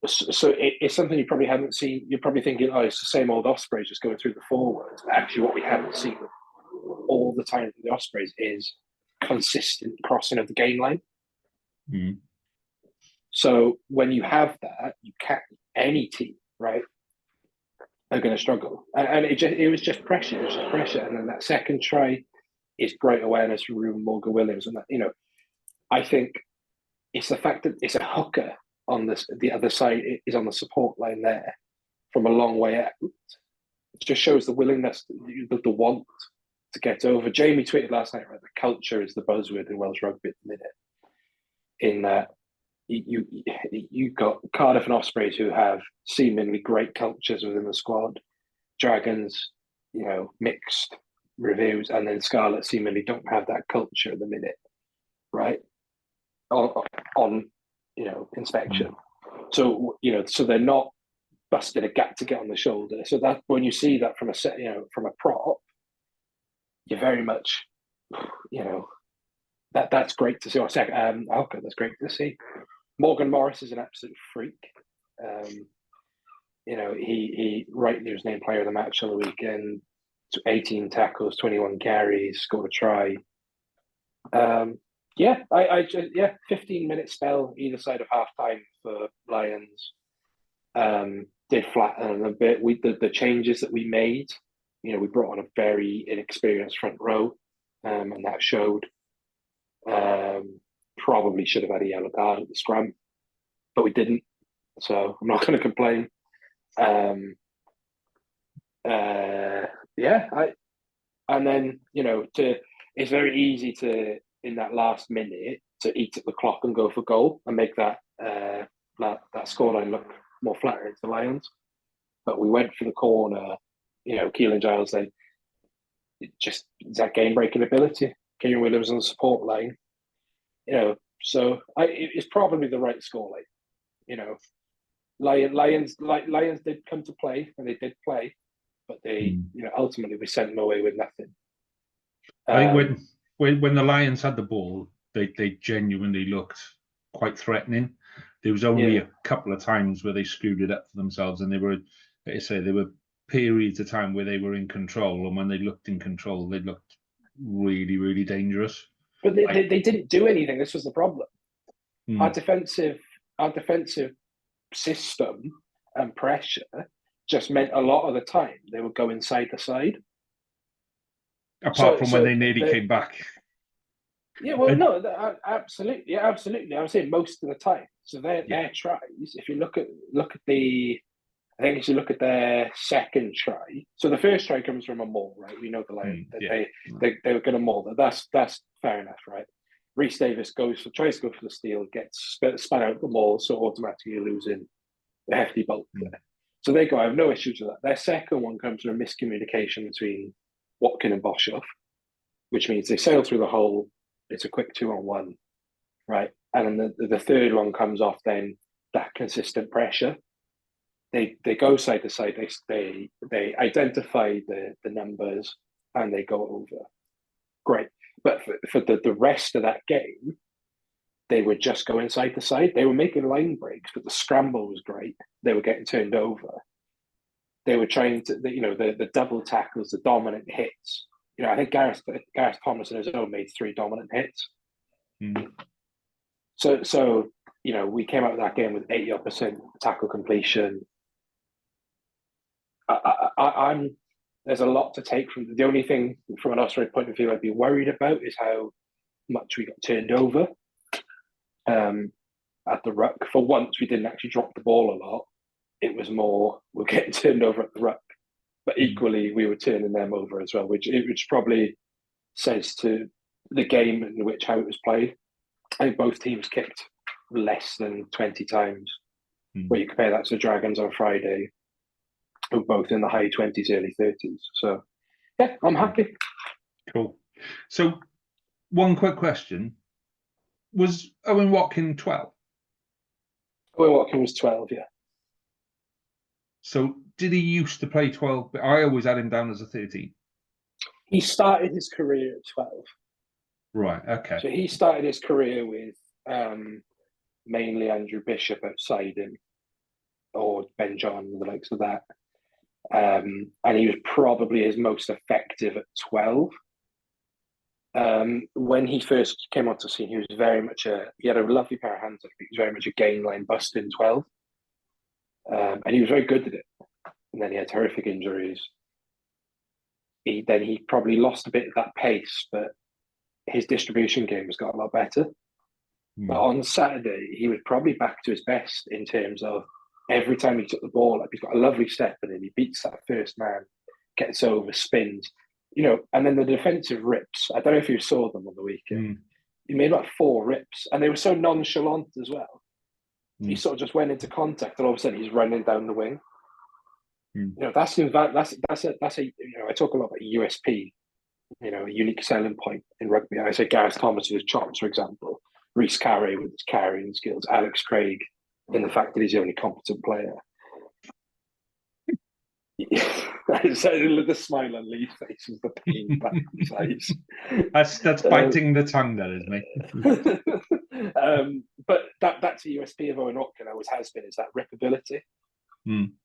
[SPEAKER 3] So it's something you probably haven't seen. You're probably thinking, oh, it's the same old Ospreys just going through the forwards. But actually, what we haven't seen all the time from the Ospreys is consistent crossing of the gain line.
[SPEAKER 1] Mm.
[SPEAKER 3] So when you have that, you can't, any team, right, are going to struggle. And it was just pressure. It was just pressure. And then that second try is great awareness from Ruben Morgan-Williams. And that, I think it's the fact that it's a hooker on the other side is on the support line there from a long way out. It just shows the willingness, the want to get over. Jamie tweeted last night, right, the culture is the buzzword in Welsh rugby at the minute. In that you got Cardiff and Ospreys who have seemingly great cultures within the squad. Dragons, mixed reviews, and then Scarlets seemingly don't have that culture at the minute, right? On inspection. So so they're not busting a gap to get on the shoulder. So that when you see that from a prop, you're very much, that's great to see. Okay, that's great to see. Morgan Morris is an absolute freak. He rightly was named player of the match on the weekend. 18 tackles, 21 carries, scored a try. 15-minute spell either side of half time for Lions. Did flatten a bit. The changes that we made, we brought on a very inexperienced front row, and that showed. Probably should have had a yellow card at the scrum, but we didn't. So I'm not going to complain. And then it's very easy to, in that last minute, to eat at the clock and go for goal and make that scoreline look more flattering to the Lions. But we went for the corner. Keelan Giles then just that game breaking ability. Kieran Williams on the support line. So it's probably the right scoreline. Lions did come to play, and they did play, but they, ultimately we sent them away with nothing.
[SPEAKER 1] I think when the Lions had the ball, they genuinely looked quite threatening. There was only a couple of times where they screwed it up for themselves, and they were, like I say, there were periods of time where they were in control, and when they looked in control, they looked really, really dangerous.
[SPEAKER 3] But they didn't do anything. This was the problem. Our defensive system and pressure just meant a lot of the time they would go inside the side.
[SPEAKER 1] Apart from when they nearly came back.
[SPEAKER 3] Yeah, well, no, absolutely, absolutely. I was saying most of the time. So their tries, if you look at their second try. So the first try comes from a maul, right? We know the Lions. They were going to maul. That's fair enough, right? Rhys Davis tries to go for the steal, gets spun out the maul, so automatically losing a hefty bulk there. So they go, I have no issues with that. Their second one comes from a miscommunication between Watkin and Boshoff, which means they sail through the hole. It's a quick 2-on-1, right? And then the third one comes off then that consistent pressure. They go side to side. They identify the numbers and they go over. Great. But for the rest of that game, they were just going side to side. They were making line breaks, but the scramble was great. They were getting turned over. They were trying to, the double tackles, the dominant hits. I think Gareth Thomas on his own made 3 dominant hits.
[SPEAKER 1] Mm.
[SPEAKER 3] So we came out of that game with 80% tackle completion. There's a lot to take from. The only thing from an Osprey point of view I'd be worried about is how much we got turned over at the ruck. For once, we didn't actually drop the ball a lot. It was more we're getting turned over at the ruck, but equally we were turning them over as well, which probably says to the game in which how it was played. I think both teams kicked less than 20 times. Where you compare that to the Dragons on Friday, who were both in the high 20s, early 30s. So, yeah, I'm happy.
[SPEAKER 1] Cool. So, one quick question. Was Owen Watkin 12?
[SPEAKER 3] Owen Watkin was 12, yeah.
[SPEAKER 1] So, did he used to play 12? I always had him down as a 13.
[SPEAKER 3] He started his career at 12.
[SPEAKER 1] Right, okay.
[SPEAKER 3] So he started his career with mainly Andrew Bishop outside him, or Ben John, and the likes of that. And he was probably his most effective at 12. When he first came onto the scene, he was very much he had a lovely pair of hands. I think he was very much a gain line busting 12. And he was very good at it. And then he had horrific injuries. He probably lost a bit of that pace, but his distribution game has got a lot better. But on Saturday, he was probably back to his best in terms of every time he took the ball, like he's got a lovely step in him. He beats that first man, gets over, spins, and then the defensive rips. I don't know if you saw them on the weekend. He made about 4 rips, and they were so nonchalant as well. He sort of just went into contact, and all of a sudden he's running down the wing. That's I talk a lot about USP, a unique selling point in rugby. I say Gareth Thomas with his chops, for example, Rhys Carey with his carrying skills, Alex Craig in the fact that he's the only competent player. The smile on Lee's face is the pain back in his eyes.
[SPEAKER 1] That's biting the tongue, that is, mate.
[SPEAKER 3] But that's the USP of Owen Watkin, always has been, is that ripability.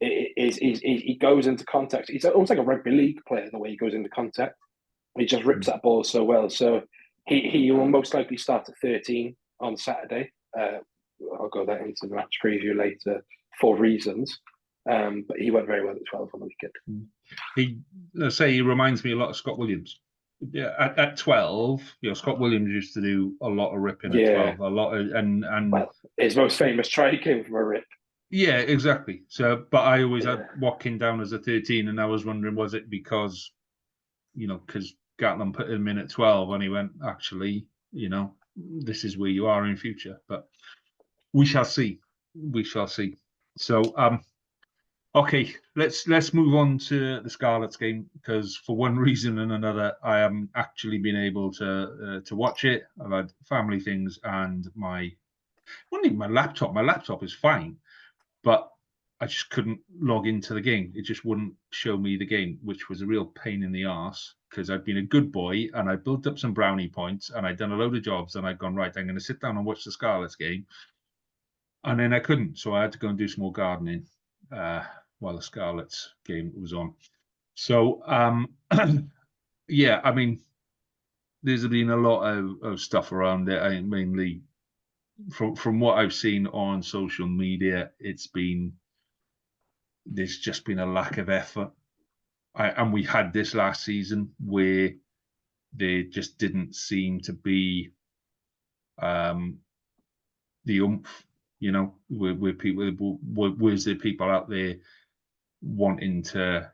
[SPEAKER 3] He goes into contact. He's almost like a rugby league player, the way he goes into contact. He just rips that ball so well. So he will most likely start at 13 on Saturday. I'll go that into the match preview later for reasons. But he went very well at 12 on the weekend.
[SPEAKER 1] He reminds me a lot of Scott Williams. Yeah, at 12, Scott Williams used to do a lot of ripping at 12. A lot of, and
[SPEAKER 3] well, his most famous try came from a rip.
[SPEAKER 1] Yeah, exactly. So, but I always had Watkin down as a 13, and I was wondering, was it because, because Gatland put him in at 12, and he went, actually, this is where you are in future. But we shall see. We shall see. So, okay, let's move on to the Scarlets game, because for one reason and another, I haven't actually been able to watch it. I've had family things, and not even my laptop. My laptop is fine, but I just couldn't log into the game. It just wouldn't show me the game, which was a real pain in the arse, because I'd been a good boy and I built up some brownie points and I'd done a load of jobs, and I'd gone, right, I'm going to sit down and watch the Scarlets game. And then I couldn't. So I had to go and do some more gardening while the Scarlets game was on. So, yeah, I mean, there's been a lot of stuff around it. I mainly from what I've seen on social media, there's just been a lack of effort. And we had this last season where there just didn't seem to be the oomph, where people, where's the people out there wanting to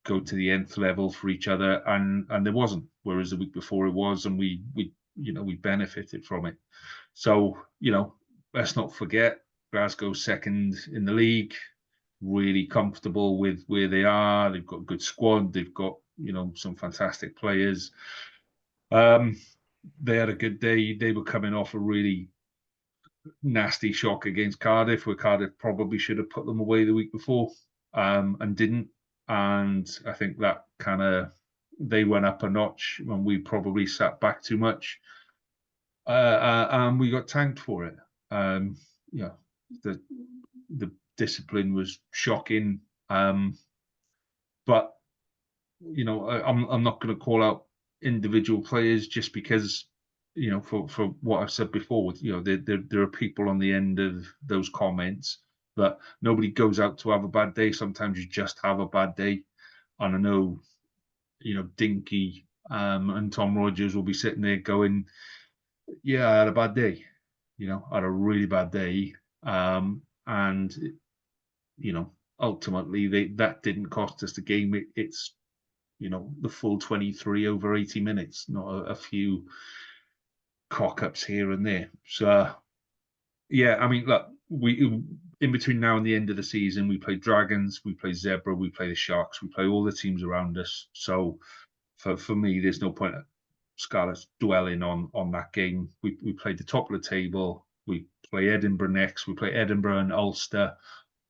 [SPEAKER 1] go to the nth level for each other, and there wasn't. Whereas the week before it was, and we benefited from it. So let's not forget Glasgow second in the league. really comfortable with where they are. They've got a good squad. They've got, some fantastic players. They had a good day. They were coming off a really nasty shock against Cardiff, where Cardiff probably should have put them away the week before, and didn't. And I think that they went up a notch when we probably sat back too much, and we got tanked for it. The discipline was shocking, but I'm not going to call out individual players just because for what I've said before. There are people on the end of those comments that nobody goes out to have a bad day. Sometimes you just have a bad day, and I know Dinky and Tom Rogers will be sitting there going, yeah, I had a bad day. I had a really bad day, and ultimately that didn't cost us the game. It's the full 23 over 80 minutes, not a few cock-ups here and there. So, yeah, I mean, look, we in between now and the end of the season, we play Dragons, we play Zebra, we play the Sharks, we play all the teams around us. So, for me, there's no point Scarlets dwelling on that game. We played the top of the table. We play Edinburgh next. We play Edinburgh and Ulster.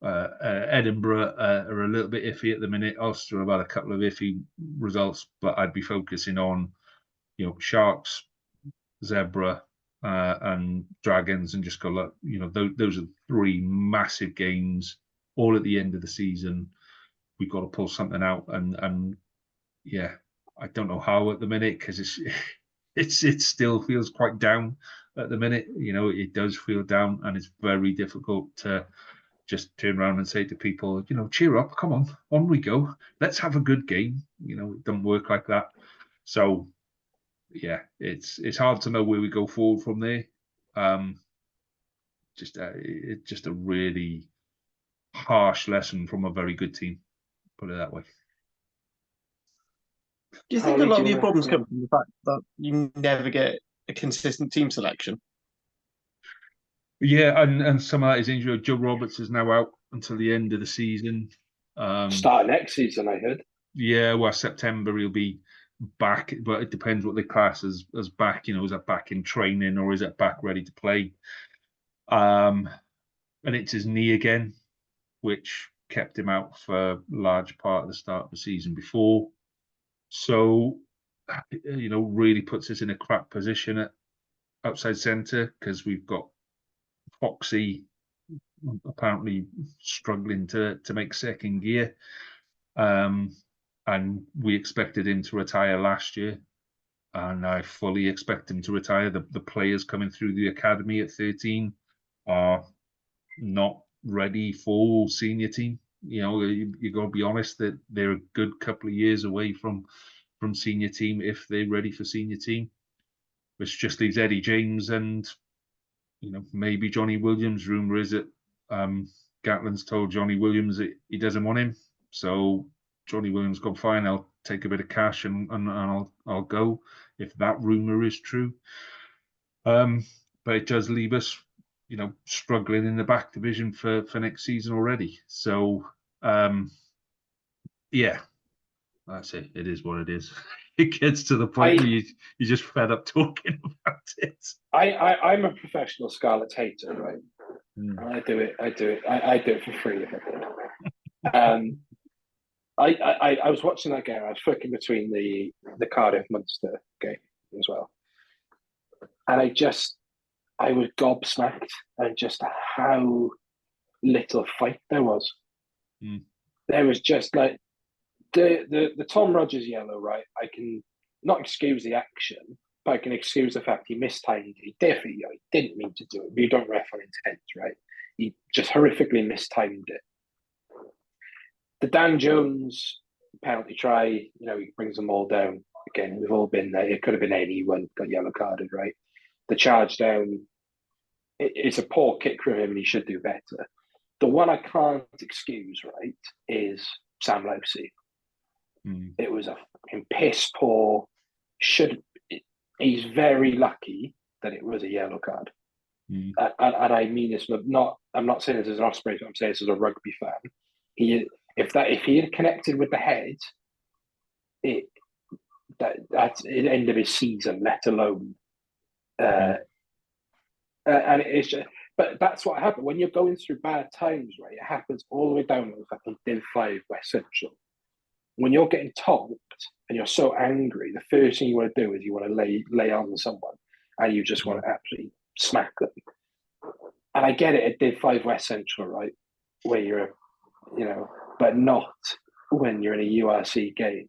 [SPEAKER 1] Edinburgh are a little bit iffy at the minute. Ulster have had a couple of iffy results, but I'd be focusing on, Sharks, Zebra, and Dragons, and just go, look, those are three massive games, all at the end of the season. We've got to pull something out, and yeah, I don't know how at the minute, because it still feels quite down at the minute. It does feel down, and it's very difficult to just turn around and say to people, cheer up, come on we go, let's have a good game. It doesn't work like that. So yeah, it's hard to know where we go forward from there. It's just a really harsh lesson from a very good team, put it that way.
[SPEAKER 4] Do you think a lot of your problems come from the fact that you never get a consistent team selection?
[SPEAKER 1] Yeah, and some of that is injury. Joe Roberts is now out until the end of the season.
[SPEAKER 3] Start next season, I heard.
[SPEAKER 1] Yeah, well, September he'll be back, but it depends what they class as back. Is that back in training or is it back ready to play? And it's his knee again, which kept him out for a large part of the start of the season before. So, really puts us in a crap position at outside centre, because we've got Foxy apparently struggling to make second gear. And we expected him to retire last year, and I fully expect him to retire. The players coming through the academy at 13 are not ready for senior team. You got to be honest that they're a good couple of years away from senior team if they're ready for senior team. Which just leaves Eddie James and maybe Johnny Williams. Rumor is that Gatland's told Johnny Williams that he doesn't want him, so Johnny Williams gone, fine, I'll take a bit of cash and I'll go, if that rumor is true. But it does leave us, struggling in the back division for next season already. So yeah, that's it. It is what it is. It gets to the point where you're just fed up talking about it.
[SPEAKER 3] I'm a professional Scarlets hater, right? I do it for free if I could. I was watching that game. I was flicking between the Cardiff Munster game as well, and I was gobsmacked at just how little fight there was. There was just like the Tom Rogers yellow, right? I can not excuse the action, but I can excuse the fact he mistimed it. He definitely he didn't mean to do it, but you don't ref on intent, right? He just horrifically mistimed it. The Dan Jones penalty try, he brings them all down. Again, we've all been there. It could have been anyone got yellow carded, right? The charge down, it's a poor kick from him and he should do better. The one I can't excuse, right, is Sam Lowsey. It was a fucking piss poor. He's very lucky that it was a yellow card. And I mean this, I'm not saying this as an Ospreys, I'm saying this as a rugby fan. if he had connected with the head, it ended his season, let alone. And it's just, but that's what happened when you're going through bad times, right? It happens all the way down to fucking Div 5 West Central. When you're getting topped and you're so angry, the first thing you want to do is you want to lay on someone, and you just want to absolutely smack them. And I get it at Div 5 West Central, right, where you're, but not when you're in a URC game,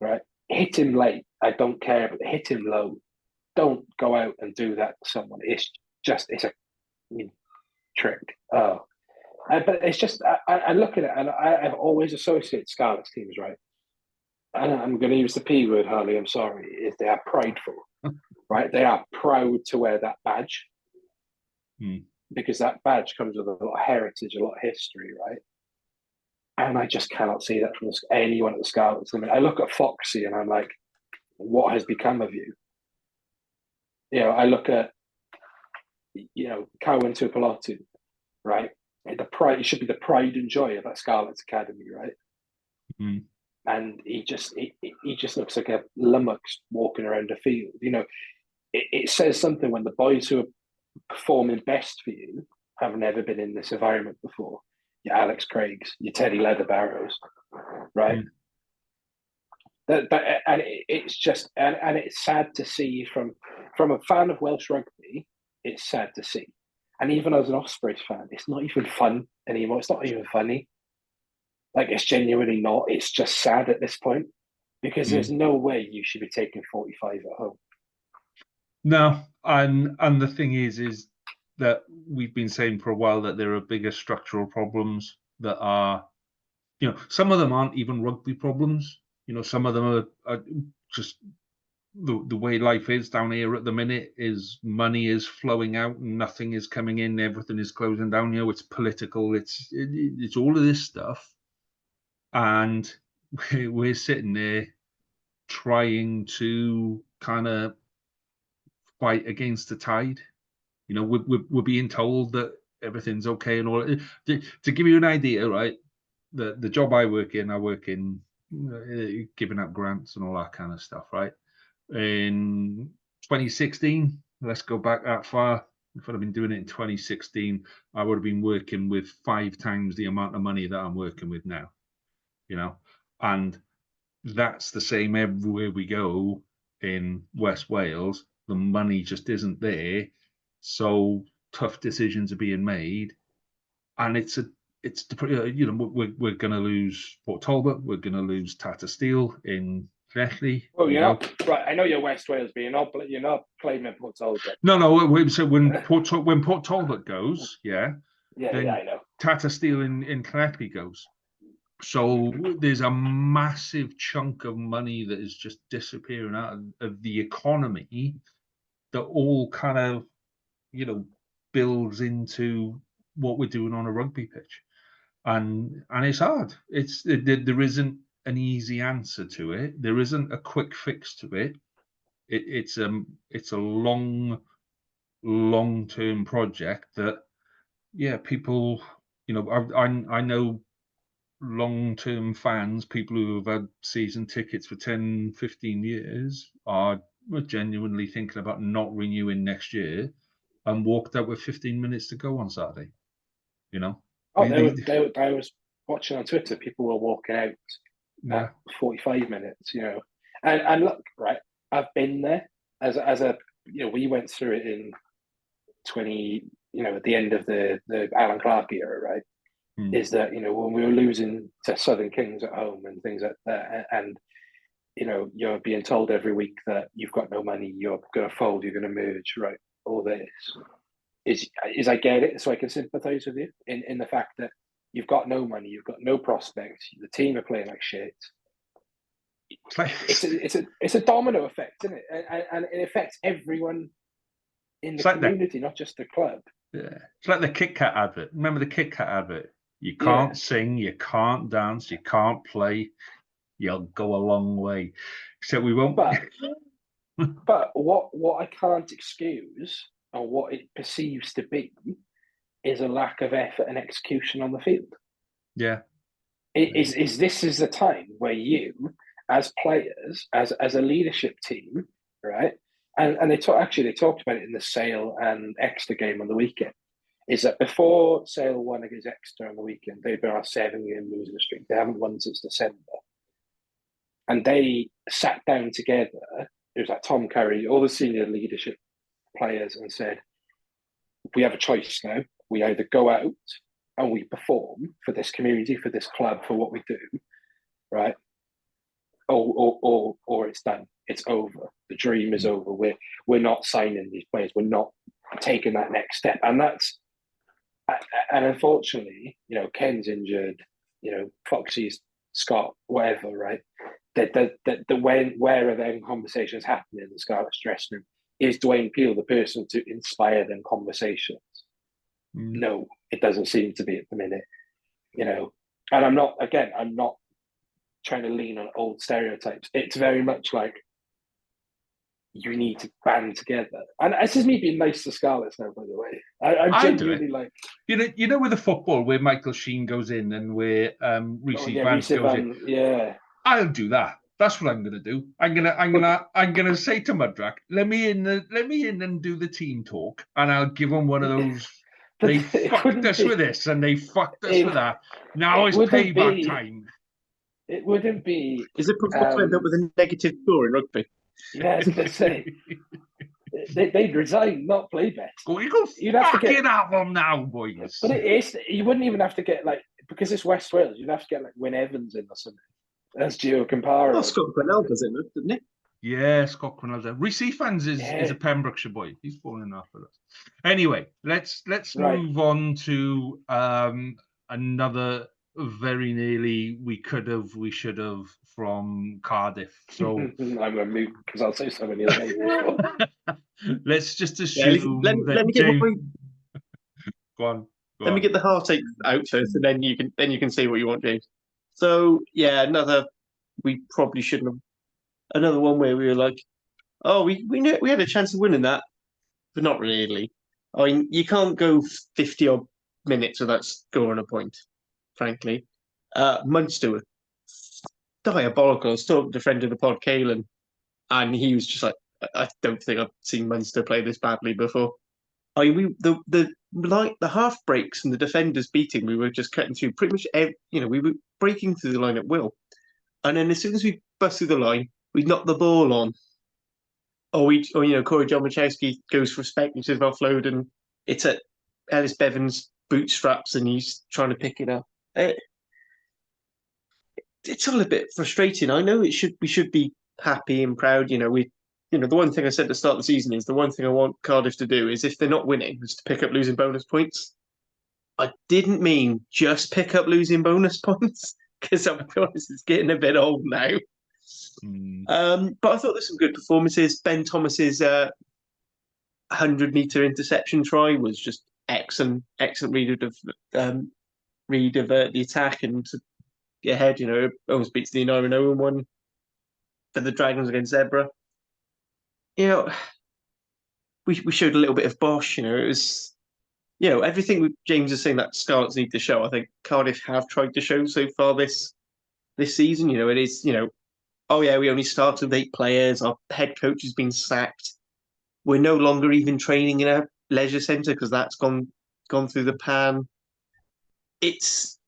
[SPEAKER 3] right? Hit him late, I don't care, but hit him low. Don't go out and do that to someone. It's a trick. But it's just, I look at it, and I've always associated Scarlets teams, right? And I'm going to use the P word, Harley, I'm sorry, is they are prideful, right? They are proud to wear that badge because that badge comes with a lot of heritage, a lot of history, right? And I just cannot see that from anyone at the Scarlets. I mean, I look at Foxy and I'm like, what has become of you? I look at, Cowan Tupelotu, right? The pride, it should be the pride and joy of that Scarlets Academy, right? And he just looks like a lummox walking around the field. It says something when the boys who are performing best for you have never been in this environment before. Your Alex Craigs, your Teddy Leatherbarrows, right? It's just and it's sad to see from a fan of Welsh rugby. It's sad to see, and even as an Ospreys fan, it's not even fun anymore. It's not even funny. Like, it's genuinely not. It's just sad at this point because there's no way you should be taking 45 at home.
[SPEAKER 1] No, and the thing is that we've been saying for a while that there are bigger structural problems that are, some of them aren't even rugby problems. Some of them are just the way life is down here at the minute. Is money is flowing out and nothing is coming in. Everything is closing down. It's political. It's all of this stuff, and we're sitting there trying to kind of fight against the tide. We're being told that everything's okay and all. To give you an idea, right? The job I work in giving out grants and all that kind of stuff, right? In 2016, let's go back that far. If I'd have been doing it in 2016, I would have been working with 5 times the amount of money that I'm working with now. And that's the same everywhere we go in West Wales. The money just isn't there, so tough decisions are being made, and we're going to lose Port Talbot, we're going to lose Tata Steel in Llanelli.
[SPEAKER 3] Well, you're not right. I know you're West Wales, but you're not claiming Port Talbot.
[SPEAKER 1] No. So when Port Talbot goes, then
[SPEAKER 3] I know
[SPEAKER 1] Tata Steel in Llanelli goes. So there's a massive chunk of money that is just disappearing out of the economy that all kind of, builds into what we're doing on a rugby pitch. And it's hard. There isn't an easy answer to it. There isn't a quick fix to it. It's a long-term project that, people, I know long-term fans, people who have had season tickets for 10, 15 years are genuinely thinking about not renewing next year and walked out with 15 minutes to go on Saturday.
[SPEAKER 3] I was watching on Twitter, people were walking out at 45 minutes, and look, right, I've been there as a we went through it in 20, at the end of the Alan Clark era, right? Is that, when we were losing to Southern Kings at home and things like that, and you're being told every week that you've got no money, you're going to fold, you're going to merge, right? All this is I get it, so I can sympathise with you in the fact that you've got no money, you've got no prospects, the team are playing like shit. It's a domino effect, isn't it? And it affects everyone in the community, not just the club.
[SPEAKER 1] Yeah, it's like the Kit Kat advert. Remember the Kit Kat advert? You can't sing, you can't dance, you can't play. You'll go a long way. So we won't.
[SPEAKER 3] But what I can't excuse, or what it perceives to be, is a lack of effort and execution on the field.
[SPEAKER 1] Yeah.
[SPEAKER 3] Is this is the time where you, as players, as a leadership team, right? And they talked about it in the Sale and Exeter game on the weekend. Is that before Sale won against Exeter on the weekend, they've been on a 7-game losing streak. They haven't won since December. And they sat down together. It was like Tom Curry, all the senior leadership players, and said, we have a choice now. We either go out and we perform for this community, for this club, for what we do, right? Or it's done. It's over. The dream is over. We're not signing these players. We're not taking that next step. And unfortunately, Ken's injured, Foxy's Scott, whatever, right? Where are them conversations happening in the Scarlets dressing room? Is Dwayne Peel the person to inspire them conversations? No, it doesn't seem to be at the minute, And I'm not trying to lean on old stereotypes. It's very much like you need to band together. And this is me being nice to Scarlets now, by the way. I'm genuinely like...
[SPEAKER 1] with the football where Michael Sheen goes in and where Reece Vance goes in.
[SPEAKER 3] Yeah.
[SPEAKER 1] I'll do that. That's what I'm gonna do. I'm gonna say to Mudrak, let me in and do the team talk, and I'll give them one of those. They fucked us with this and they fucked us with that. Now it's payback time.
[SPEAKER 3] It wouldn't be.
[SPEAKER 4] Is it possible to end up with a negative score in rugby?
[SPEAKER 3] Yeah, I was going to say. They'd resign, not play better.
[SPEAKER 1] You'd have to get at them now, boys.
[SPEAKER 3] But you wouldn't even have to get because it's West Wales, you'd have to get Wyn Evans in or something. That's Gio Comparo.
[SPEAKER 4] Well, Scott Grinnell does it, didn't he?
[SPEAKER 1] Yeah, Scott Grinnell. Reece Fans is a Pembrokeshire boy. He's falling off with us. Anyway, let's move on to another very nearly we should have from Cardiff. So
[SPEAKER 3] I'm going to move because I'll say so many other names.
[SPEAKER 1] Let's just assume
[SPEAKER 4] let me get
[SPEAKER 1] Go on.
[SPEAKER 4] Let me get the heart out first, and then you can say what you want, James. So yeah, we probably shouldn't have. Another one where we were like, oh, we knew we had a chance of winning that, but not really. I mean, you can't go 50 odd minutes without scoring a point, frankly. Munster were diabolical. I was talking to a friend of the pod, Kalen, and he was just like, I don't think I've seen Munster play this badly before. I mean, the half breaks and the defenders beating, we were just cutting through pretty much we were breaking through the line at will. And then as soon as we bust through the line, we knock the ball on. Corey John Machowski goes for a speculative offload and it's at Ellis Bevan's bootstraps and he's trying to pick it up. It's all a bit frustrating. I know we should be happy and proud. The one thing I said at the start of the season is the one thing I want Cardiff to do is if they're not winning, is to pick up losing bonus points. I didn't mean just pick up losing bonus points because I'm honest, it's getting a bit old now. But I thought there's some good performances. Ben Thomas's 100-meter interception try was just excellent read of the attack and to get ahead. Almost beats the Iniron Owen one for the Dragons against Zebra. We showed a little bit of Bosch. It was, everything James is saying that Scarlets need to show. I think Cardiff have tried to show so far this season. It is, oh yeah, we only started with 8 players. Our head coach has been sacked. We're no longer even training in a leisure centre because that's gone through the pan. It's,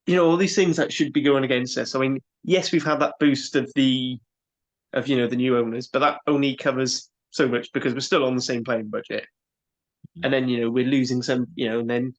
[SPEAKER 4] all these things that should be going against us. I mean, yes, we've had that boost of the new owners, but that only covers so much because we're still on the same playing budget. And then, we're losing some, and then,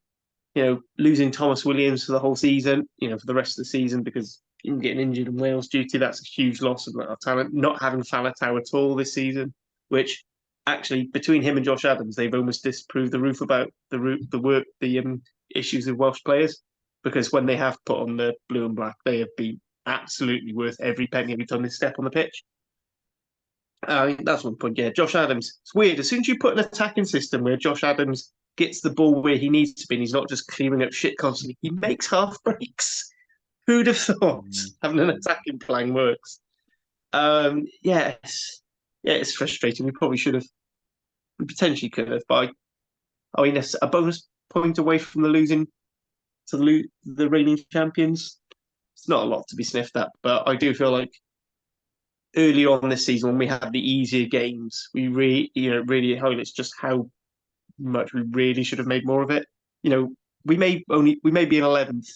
[SPEAKER 4] losing Thomas Williams for the whole season, for the rest of the season because him getting injured in Wales duty, that's a huge loss of talent. Not having Falatau at all this season, which actually between him and Josh Adams, they've almost disproved the roof about the issues of Welsh players because when they have put on the blue and black, they have been absolutely worth every penny every time they step on the pitch. That's one point. Yeah, Josh Adams. It's weird. As soon as you put an attacking system where Josh Adams gets the ball where he needs to be, and he's not just clearing up shit constantly, he makes half breaks. Who'd have thought having an attacking plan works? It's frustrating. We potentially could have, but I mean, a bonus point away from the losing to the reigning champions. It's not a lot to be sniffed at, but I do feel like early on this season when we had the easier games, we really highlights just how much we really should have made more of it. We may be in 11th,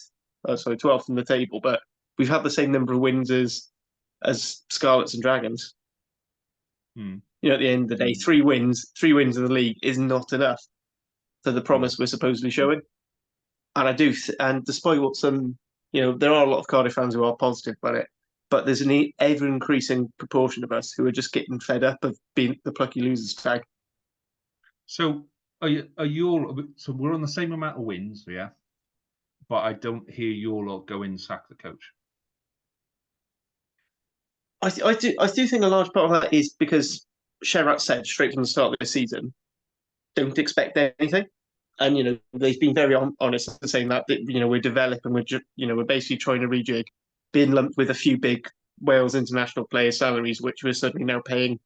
[SPEAKER 4] 12th in the table, but we've had the same number of wins as Scarlets and Dragons. At the end of the day, 3 wins in the league is not enough for the promise we're supposedly showing. And and despite what some, there are a lot of Cardiff fans who are positive about it, but there's an ever increasing proportion of us who are just getting fed up of being the plucky losers tag.
[SPEAKER 1] So so we're on the same amount of wins, yeah, but I don't hear you all go in sack the coach.
[SPEAKER 4] I do think a large part of that is because Sherratt said straight from the start of the season, don't expect anything. And they've been very honest in saying that we're developing, we're basically trying to rejig, being lumped with a few big Wales international players' salaries, which we're suddenly now paying,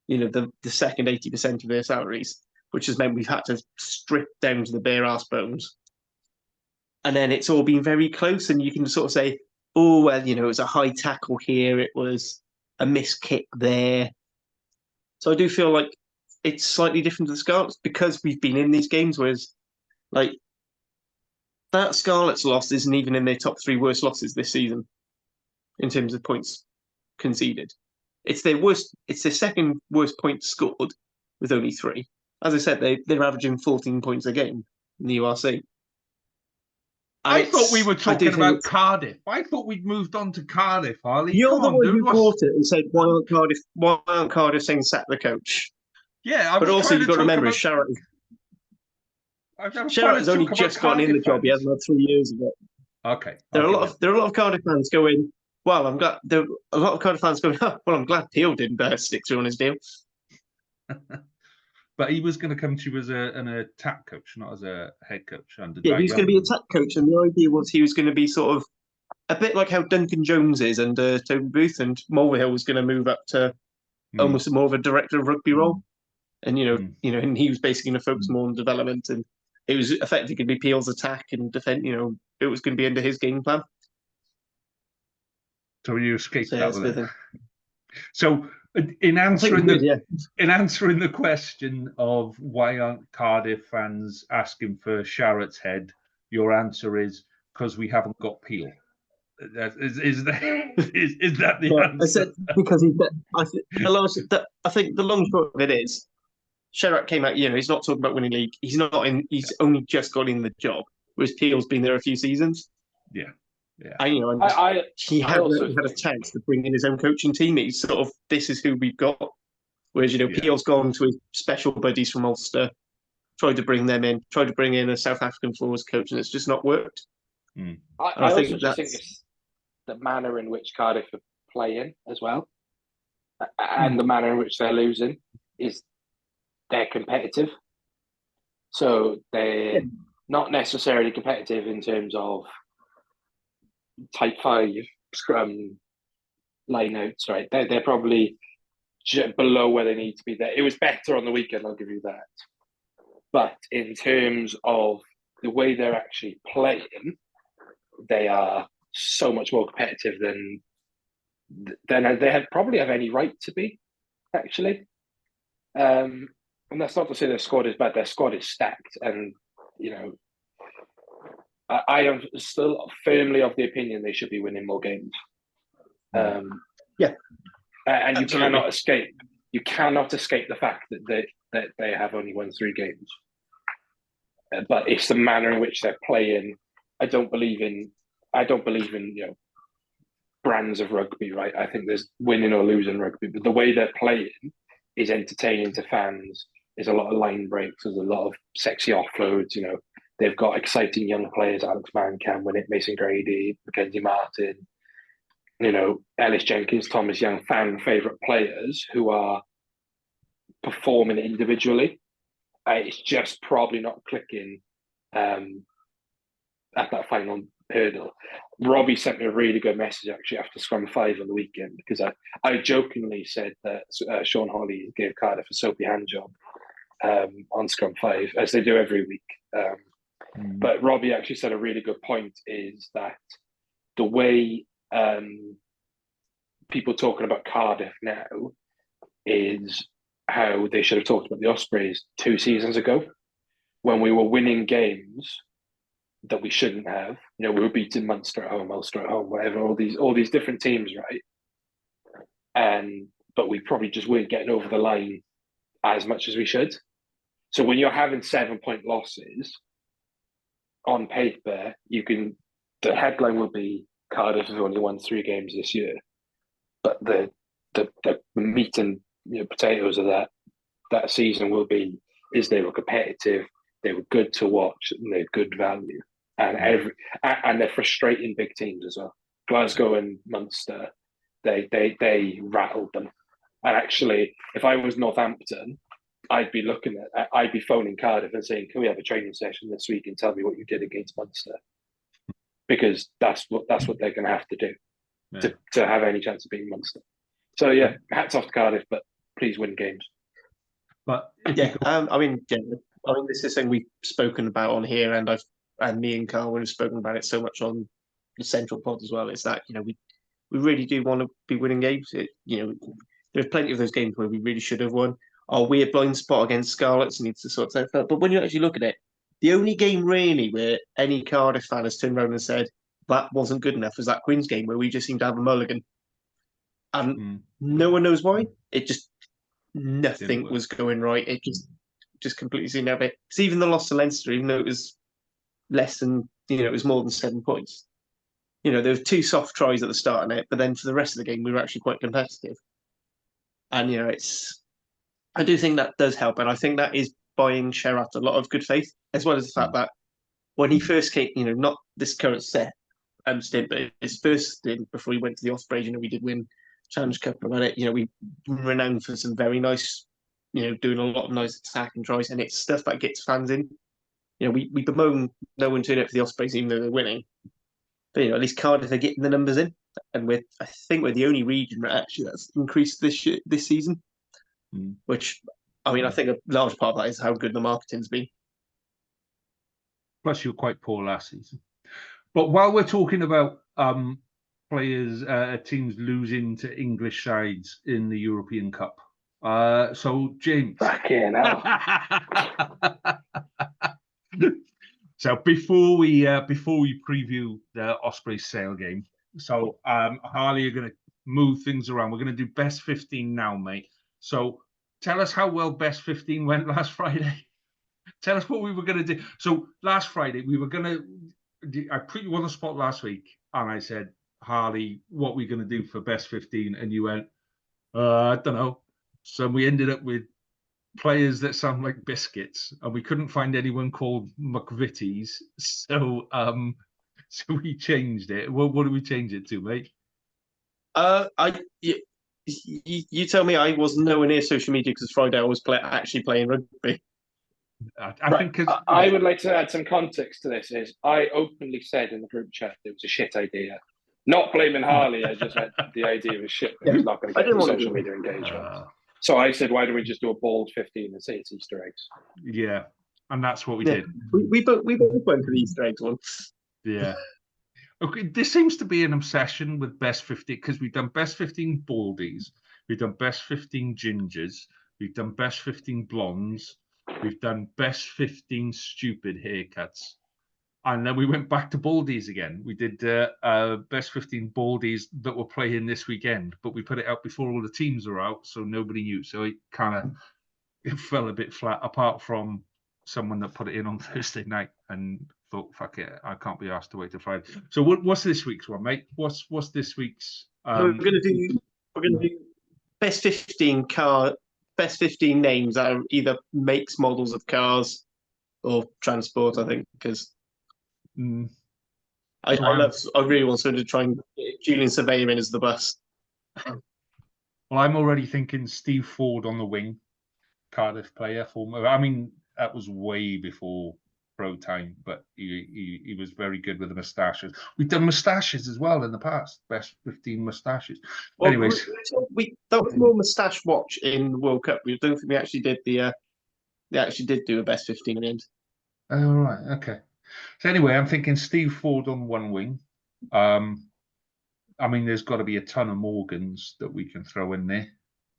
[SPEAKER 4] the second 80% of their salaries, which has meant we've had to strip down to the bare ass bones. And then it's all been very close, and you can sort of say, oh well, it was a high tackle here, it was a missed kick there. So I do feel like it's slightly different to the Scarlets because we've been in these games, whereas like that Scarlets loss isn't even in their top 3 worst losses this season in terms of points conceded. It's their second worst points scored with only 3. As I said, they're averaging 14 points a game in the URC.
[SPEAKER 1] I thought we were talking about Cardiff. I thought we'd moved on to Cardiff, Harley.
[SPEAKER 4] You're
[SPEAKER 1] Come
[SPEAKER 4] the
[SPEAKER 1] on,
[SPEAKER 4] one
[SPEAKER 1] dude.
[SPEAKER 4] who brought it and said, why aren't Cardiff saying sack the coach?
[SPEAKER 1] Yeah,
[SPEAKER 4] but also you've got to remember, Sherratt has only just gotten in the job. He hasn't had 3 years of it.
[SPEAKER 1] Okay.
[SPEAKER 4] There are a lot of Cardiff fans going, well, I'm glad. There are a lot of Cardiff fans going, oh, well, I'm glad Peel didn't stick through on his deal.
[SPEAKER 1] But he was going to come to you as an attack coach, not as a head coach.
[SPEAKER 4] Yeah, he was going to be attack coach, and the idea was he was going to be sort of a bit like how Duncan Jones is under Toby Booth, and Mulvihill was going to move up to almost more of a director of rugby role. And and he was basically going to focus more on development, and it was effectively going to be Peel's attack and defend. It was going to be under his game plan.
[SPEAKER 1] So you escaped that with it. So in answering the question of why aren't Cardiff fans asking for Sherratt's head, your answer is because we haven't got Peel. Is that the answer?
[SPEAKER 4] I said because I think the long short of it is Sherratt came out. He's not talking about winning league. He's not in. He's only just got in the job, whereas Peel's been there a few seasons.
[SPEAKER 1] Yeah.
[SPEAKER 4] He had a chance to bring in his own coaching team. He's sort of, this is who we've got. Whereas Peel's gone to his special buddies from Ulster, tried to bring them in, tried to bring in a South African forwards coach, and it's just not worked.
[SPEAKER 3] I also just think it's the manner in which Cardiff are playing as well, and the manner in which they're losing is they're competitive. So they're not necessarily competitive in terms of type 5 scrum lineouts, right? They're probably below where they need to be. There, it was better on the weekend, I'll give you that. But in terms of the way they're actually playing, they are so much more competitive than they probably have any right to be, actually. And that's not to say their squad is bad. Their squad is stacked, and I am still firmly of the opinion they should be winning more games. And absolutely. You cannot escape the fact that they have only won 3 games. But it's the manner in which they're playing. I don't believe in brands of rugby, right? I think there's winning or losing rugby, but the way they're playing is entertaining to fans. There's a lot of line breaks. There's a lot of sexy offloads. They've got exciting young players: Alex Mann, Cam Winnett, Mason Grady, Mackenzie Martin. Ellis Jenkins, Thomas Young, fan favourite players who are performing individually. It's just probably not clicking at that final hurdle. Robbie sent me a really good message actually after Scrum 5 on the weekend, because I jokingly said that Sean Holly gave Cardiff a soapy hand job on Scrum 5, as they do every week. But Robbie actually said a really good point, is that the way people talking about Cardiff now is how they should have talked about the Ospreys 2 seasons ago, when we were winning games that we shouldn't have. You know, we were beating Munster at home, Ulster at home, whatever, all these different teams, right? But we probably just weren't getting over the line as much as we should. So when you're having 7-point losses, on paper, the headline will be Cardiff have only won 3 games this year, but the meat and potatoes of that season will be is they were competitive, they were good to watch, and they're good value, and they're frustrating big teams as well. Glasgow and Munster, they rattled them, and actually, if I was Northampton, I'd be phoning Cardiff and saying, "Can we have a training session this week and tell me what you did against Munster?" Because that's what they're going to have to do to have any chance of beating Munster. So yeah, hats off to Cardiff, but please win games.
[SPEAKER 1] But
[SPEAKER 4] I mean, this is something we've spoken about on here, and me and Carl have spoken about it so much on the Central Pod as well. Is that we really do want to be winning games. There's plenty of those games where we really should have won. Our weird blind spot against Scarlets needs to sort that out. But when you actually look at it, the only game really where any Cardiff fan has turned around and said that wasn't good enough was that Queen's game, where we just seemed to have a mulligan. And no one knows why. It just, nothing was going right. It just completely seemed to have it. Because even the loss to Leinster, even though it was less than, it was more than 7 points. There were 2 soft tries at the start of it, but then for the rest of the game, we were actually quite competitive. And, I do think that does help, and I think that is buying Sherratt a lot of good faith, as well as the fact that when he first came, not this current stint, but his first stint before he went to the Ospreys, we did win Challenge Cup about it. We renowned for some very nice, doing a lot of nice attacking tries, and it's stuff that gets fans in. We bemoan no one turning up for the Ospreys even though they're winning, but at least Cardiff are getting the numbers in, and I think we're the only region actually that's increased this season. Which, I think a large part of that is how good the marketing's been.
[SPEAKER 1] Plus, you're quite poor last season. But while we're talking about players, teams losing to English sides in the European Cup, so James.
[SPEAKER 3] Fucking hell.
[SPEAKER 1] So before we preview the Ospreys Sale game, so Harley are going to move things around. We're going to do best 15 now, mate. So tell us how well best 15 went last Friday. Tell us what we were going to do. So last Friday, we were going to, I put you on the spot last week, and I said, Harley, what are we going to do for best 15? And you went, I don't know. So we ended up with players that sound like biscuits, and we couldn't find anyone called McVitie's. So we changed it. What do we change it to, mate?
[SPEAKER 4] You tell me. I was nowhere near social media because Friday I was actually playing rugby.
[SPEAKER 1] I think
[SPEAKER 3] I would like to add some context to this. Is I openly said in the group chat it was a shit idea. Not blaming Harley, I just had the idea was shit. It was not going to get social media engagement. So I said, why don't we just do a bold 15 and say it's Easter eggs?
[SPEAKER 1] Yeah, and that's what we did.
[SPEAKER 4] We both went for the Easter eggs once.
[SPEAKER 1] Yeah. Okay, there seems to be an obsession with best 15 because we've done best 15 baldies, we've done best 15 gingers, we've done best 15 blondes, we've done best 15 stupid haircuts, and then we went back to baldies again. We did best 15 baldies that were playing this weekend, but we put it out before all the teams were out, so nobody knew. So it fell a bit flat, apart from someone that put it in on Thursday night and thought, fuck it, I can't be asked to wait till Friday. So what's this week's one, mate? What's this week's?
[SPEAKER 4] We're gonna do best 15 names that are either makes, models of cars or transport. I think because I really want someone to try and get Julian Surveyor in as the bus.
[SPEAKER 1] Well, I'm already thinking Steve Ford on the wing, Cardiff player. I mean, that was way before pro time, but he was very good with the moustaches. We've done moustaches as well in the past. Best 15 moustaches.
[SPEAKER 4] Well,
[SPEAKER 1] anyways,
[SPEAKER 4] that was more moustache watch in the World Cup. We actually did do a best 15 in the end.
[SPEAKER 1] Oh right, okay. So anyway, I'm thinking Steve Ford on one wing. I mean, there's got to be a ton of Morgans that we can throw in there.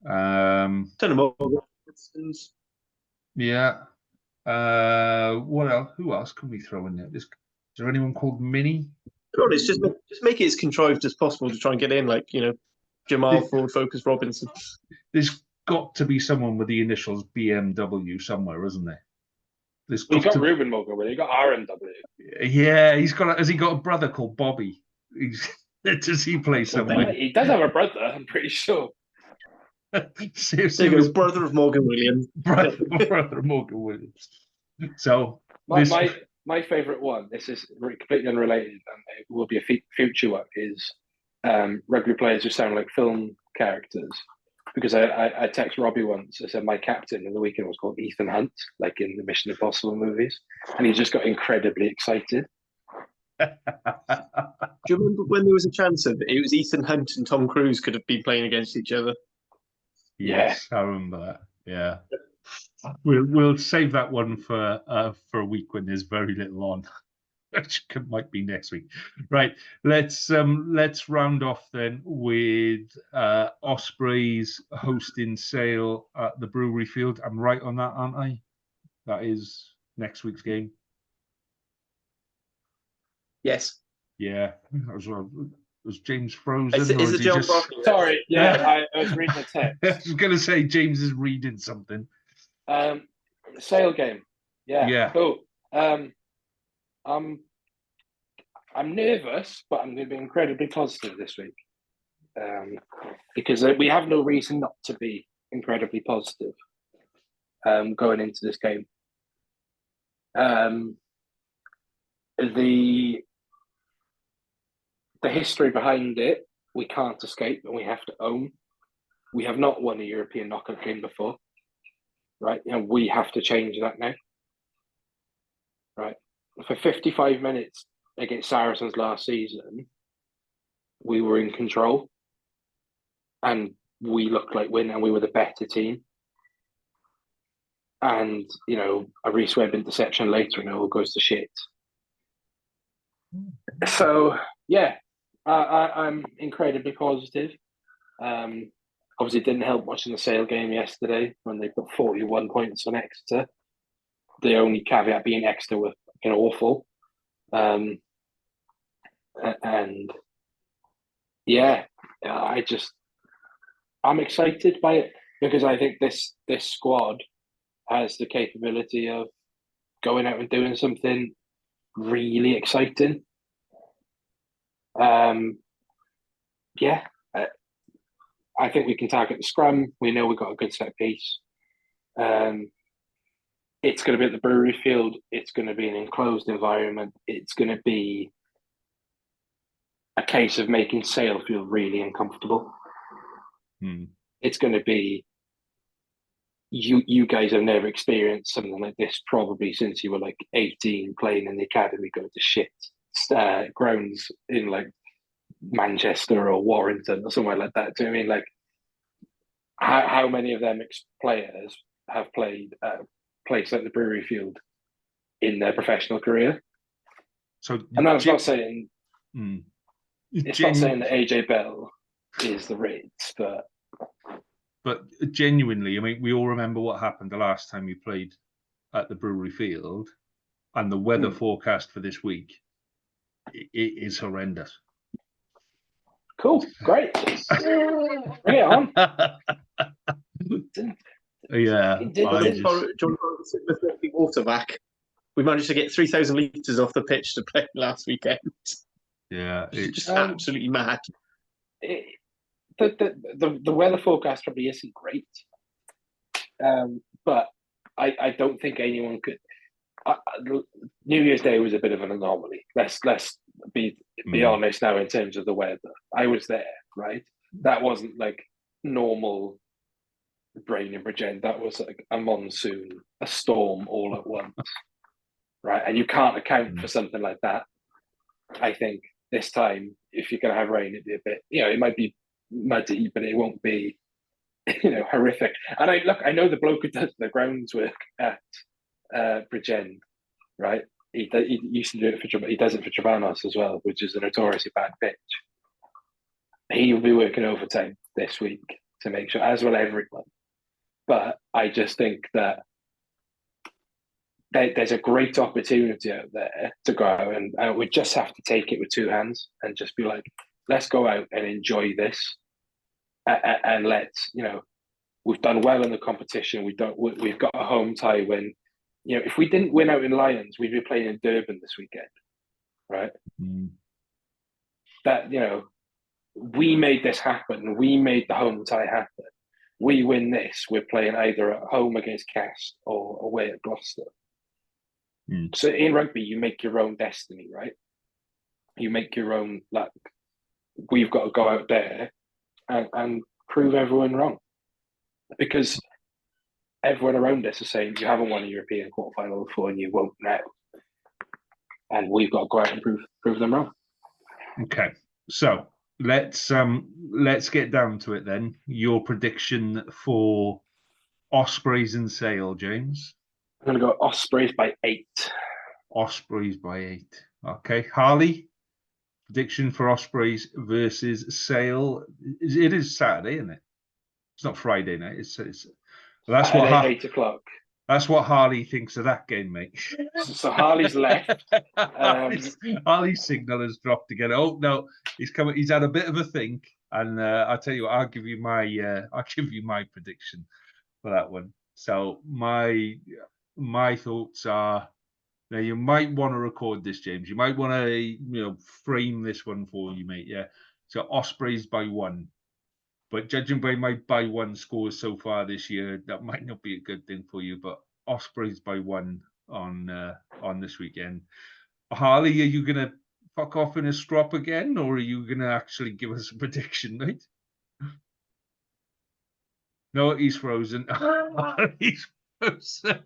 [SPEAKER 4] Ton of Morgans.
[SPEAKER 1] Yeah. What else? Who else can we throw in there? Is there anyone called Minnie?
[SPEAKER 4] It's just make it as contrived as possible to try and get in, like, you know, Jamal, Ford, Focus, Robinson.
[SPEAKER 1] There's got to be someone with the initials BMW somewhere, isn't there? There's
[SPEAKER 3] Well, you got
[SPEAKER 1] to...
[SPEAKER 3] Ruben Morgan, you got RMW.
[SPEAKER 1] Yeah, has he got a brother called Bobby? Does he play somewhere?
[SPEAKER 3] He does have a brother, I'm pretty sure.
[SPEAKER 4] There you go, brother of Morgan Williams.
[SPEAKER 1] brother of Morgan Williams. So
[SPEAKER 3] my favourite one, this is completely unrelated, and it will be a future one, is rugby players who sound like film characters. Because I text Robbie once, I said my captain in the weekend was called Ethan Hunt, like in the Mission Impossible movies, and he just got incredibly excited.
[SPEAKER 4] Do you remember when there was a chance of it was Ethan Hunt and Tom Cruise could have been playing against each other?
[SPEAKER 1] Yes, I remember that. Yeah, we'll save that one for a week when there's very little on, which might be next week. Right, let's round off then with Ospreys hosting Sale at the Brewery Field. I'm right on that, aren't I? That is next week's game.
[SPEAKER 4] Yes.
[SPEAKER 1] Yeah, was James frozen?
[SPEAKER 4] Is it John
[SPEAKER 1] just...
[SPEAKER 4] Barkley?
[SPEAKER 3] Sorry, yeah, I was reading a text.
[SPEAKER 1] I was going to say James is reading something.
[SPEAKER 3] Sale game.
[SPEAKER 1] Yeah.
[SPEAKER 3] Cool. I'm nervous, but I'm going to be incredibly positive this week. Because we have no reason not to be incredibly positive going into this game. The history behind it, we can't escape, and we have to own. We have not won a European knockout game before, right? And we have to change that now, right? For 55 minutes against Saracens last season, we were in control, and we looked like winning, and we were the better team. And, you know, a Reece Webb interception later, and it all goes to shit. So, yeah, I'm incredibly positive. Obviously, it didn't help watching the Sale game yesterday when they put 41 points on Exeter. The only caveat being Exeter were awful. And yeah, I'm excited by it because I think this squad has the capability of going out and doing something really exciting. I think we can target the scrum. We know we've got a good set piece. It's going to be at the Brewery Field. It's going to be an enclosed environment. It's going to be a case of making Sale feel really uncomfortable. It's going to be you guys have never experienced something like this probably since you were like 18 playing in the academy, going to shit grounds in like Manchester or Warrington or somewhere like that. Do you know what I mean? Like how many of them players have played at a place like the Brewery Field in their professional career?
[SPEAKER 1] So
[SPEAKER 3] and that's not saying it's not saying that AJ Bell is the Ritz, but
[SPEAKER 1] genuinely, I mean, we all remember what happened the last time we played at the Brewery Field, and the weather forecast for this week it is horrendous.
[SPEAKER 3] Cool, great. Bring it on.
[SPEAKER 1] Yeah.
[SPEAKER 4] John water back. We managed to get 3,000 litres off the pitch to play last weekend.
[SPEAKER 1] Yeah,
[SPEAKER 4] it's just absolutely mad.
[SPEAKER 3] The weather forecast probably isn't great, but I don't think anyone could. New Year's Day was a bit of an anomaly. Let's be honest now in terms of the weather. I was there, right? That wasn't like normal rain in Bridgend. That was like a monsoon, a storm all at once, right? And you can't account for something like that. I think this time, if you're going to have rain, it'd be a bit, it might be muddy, but it won't be, horrific. And I know the bloke who does the grounds work at Bridgend, right? he used to do it for he does it for Travanos as well, which is a notoriously bad pitch. He will be working overtime this week to make sure, as will everyone. But I just think that there's a great opportunity out there to go out, and we just have to take it with two hands and just be like, let's go out and enjoy this, and let's, we've done well in the competition. We've got a home tie win. If we didn't win out in Lions, we'd be playing in Durban this weekend, right? That we made this happen. We made the home tie happen. We win this, we're playing either at home against Cast or away at Gloucester. So in rugby, you make your own destiny, right? You make your own luck. We've got to go out there and prove everyone wrong, because everyone around us is saying you haven't won a European quarterfinal before and you won't now, and we've got to go out and prove them wrong.
[SPEAKER 1] Okay, so let's get down to it then. Your prediction for Ospreys and Sale, James?
[SPEAKER 3] I'm going to go Ospreys by 8.
[SPEAKER 1] Ospreys by 8. Okay, Harley, prediction for Ospreys versus Sale. It is Saturday, isn't it? It's not Friday night. It's that's
[SPEAKER 3] Saturday,
[SPEAKER 1] what
[SPEAKER 3] 8 o'clock.
[SPEAKER 1] That's what Harley thinks of that game, mate.
[SPEAKER 3] So Harley's left.
[SPEAKER 1] Harley's signal has dropped again. Oh no, he's coming. He's had a bit of a think, and I'll tell you what. I'll give you my prediction for that one. So my thoughts are, now you might want to record this, James. You might want to frame this one for you, mate. Yeah. So Ospreys by 1. But judging by my by 1 scores so far this year, that might not be a good thing for you. But Ospreys by 1 on this weekend. Harley, are you gonna fuck off in a strop again, or are you gonna actually give us a prediction, mate? No, he's frozen. He's frozen.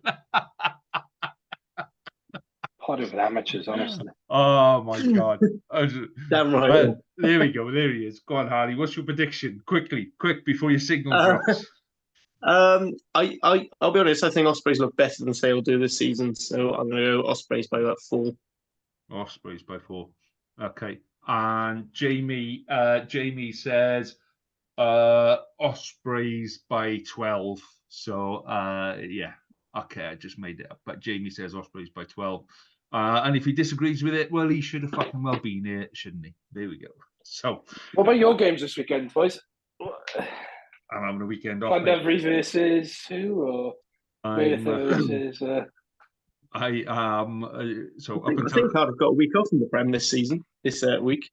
[SPEAKER 3] Pod of amateurs, honestly.
[SPEAKER 1] Oh my god!
[SPEAKER 4] Damn right.
[SPEAKER 1] There we go. There he is. Go on, Harley. What's your prediction? Quick before your signal drops.
[SPEAKER 4] I'll be honest. I think Ospreys look better than Sale do this season, so I'm going to go Ospreys by about 4.
[SPEAKER 1] Ospreys by 4. Okay. And Jamie says Ospreys by 12. So yeah. Okay, I just made it up. But Jamie says Ospreys by 12. And if he disagrees with it, well, he should have fucking well been here, shouldn't he? There we go. So,
[SPEAKER 3] what about your games this weekend, boys?
[SPEAKER 1] I'm having a weekend off.
[SPEAKER 3] Llandovery versus who, or versus?
[SPEAKER 1] I so
[SPEAKER 4] I think Cardiff got a week off in the Prem this season, this week.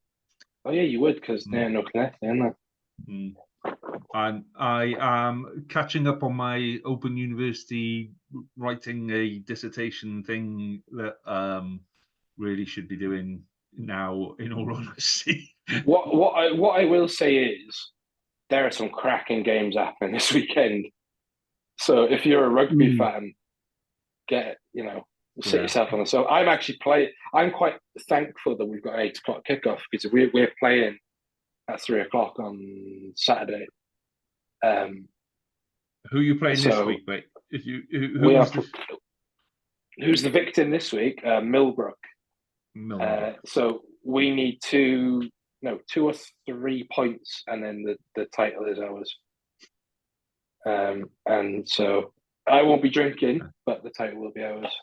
[SPEAKER 3] Oh yeah, you would, because they're not left, aren't they?
[SPEAKER 1] And I am catching up on my Open University writing a dissertation thing that really should be doing now, in all honesty.
[SPEAKER 3] What I will say is there are some cracking games happening this weekend. So if you're a rugby fan, sit yourself on the. So I'm actually I'm quite thankful that we've got an 8 o'clock kickoff, because we're playing at 3 o'clock on Saturday.
[SPEAKER 1] Who are you playing this week, mate?
[SPEAKER 3] Who's the victim this week? Millbrook. So we need 2 or 3 points, and then the title is ours. And so I won't be drinking, but the title will be ours.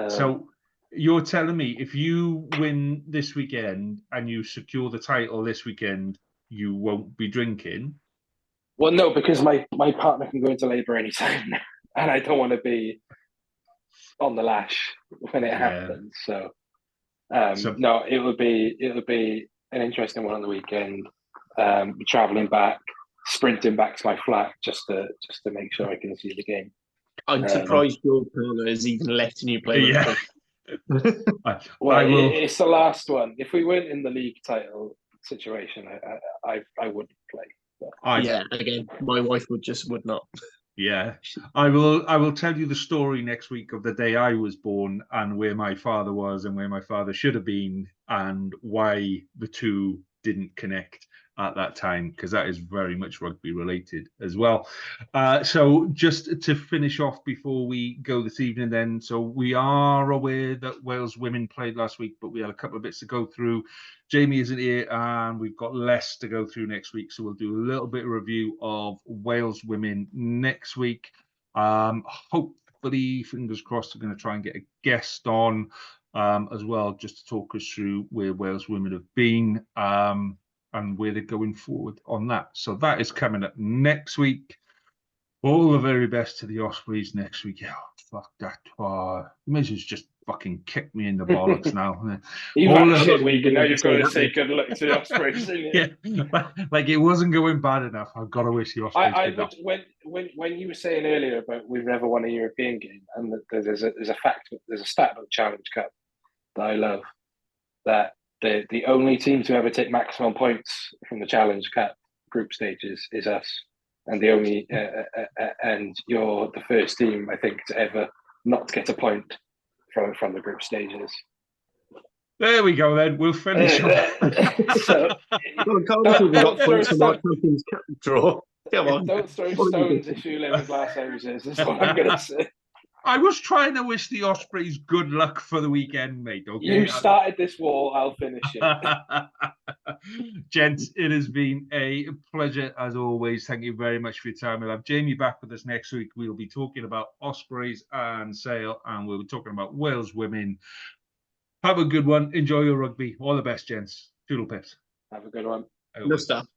[SPEAKER 1] So you're telling me if you win this weekend and you secure the title this weekend, you won't be drinking?
[SPEAKER 3] Well, no, because my partner can go into labour anytime, and I don't want to be on the lash when it happens. So no, it would be an interesting one on the weekend. Travelling back, sprinting back to my flat just to make sure I can see the game.
[SPEAKER 4] I'm surprised your partner is even letting you play.
[SPEAKER 1] Yeah.
[SPEAKER 3] It's the last one. If we weren't in the league title situation, I wouldn't play.
[SPEAKER 4] Again, my wife would not.
[SPEAKER 1] Yeah, I will tell you the story next week of the day I was born and where my father was and where my father should have been and why the two didn't connect. at that time, because that is very much rugby related as well. So just to finish off before we go this evening then, so we are aware that Wales women played last week, but we had a couple of bits to go through. Jamie isn't here, and we've got less to go through next week, so we'll do a little bit of review of Wales women next week. Hopefully, fingers crossed, we're going to try and get a guest on as well, just to talk us through where Wales women have been and where they're going forward on that. So that is coming up next week. All the very best to the Ospreys next week. Oh, fuck that. Mrs. just fucking kicked me in the bollocks now.
[SPEAKER 3] You've
[SPEAKER 1] All
[SPEAKER 3] had a
[SPEAKER 1] the-
[SPEAKER 3] shit week, and now you've got to say good luck to the Ospreys.
[SPEAKER 1] Yeah, like it wasn't going bad enough. I've got to wish the Ospreys
[SPEAKER 3] I
[SPEAKER 1] good luck.
[SPEAKER 3] when you were saying earlier about we've never won a European game, and that there's a stat about the Challenge Cup that I love, that the only team to ever take maximum points from the Challenge Cup group stages is us, and the only and you're the first team, I think, to ever not get a point from the group stages.
[SPEAKER 1] There we go then. We'll finish
[SPEAKER 3] So,
[SPEAKER 4] Cardiff even got
[SPEAKER 3] don't
[SPEAKER 4] points from
[SPEAKER 3] throw
[SPEAKER 4] our Champions Cup draw. Come on.
[SPEAKER 3] don't throw
[SPEAKER 4] What are you
[SPEAKER 3] stones if you live in glass houses. That's what I'm going to say.
[SPEAKER 1] I was trying to wish the Ospreys good luck for the weekend, mate. Okay,
[SPEAKER 3] You started this wall, I'll finish it.
[SPEAKER 1] Gents, it has been a pleasure as always. Thank you very much for your time. We'll have Jamie back with us next week. We'll be talking about Ospreys and Sale, and we'll be talking about Wales women. Have a good one. Enjoy your rugby. All the best, gents. Toodle pips.
[SPEAKER 3] Have a good one.
[SPEAKER 4] No stuff.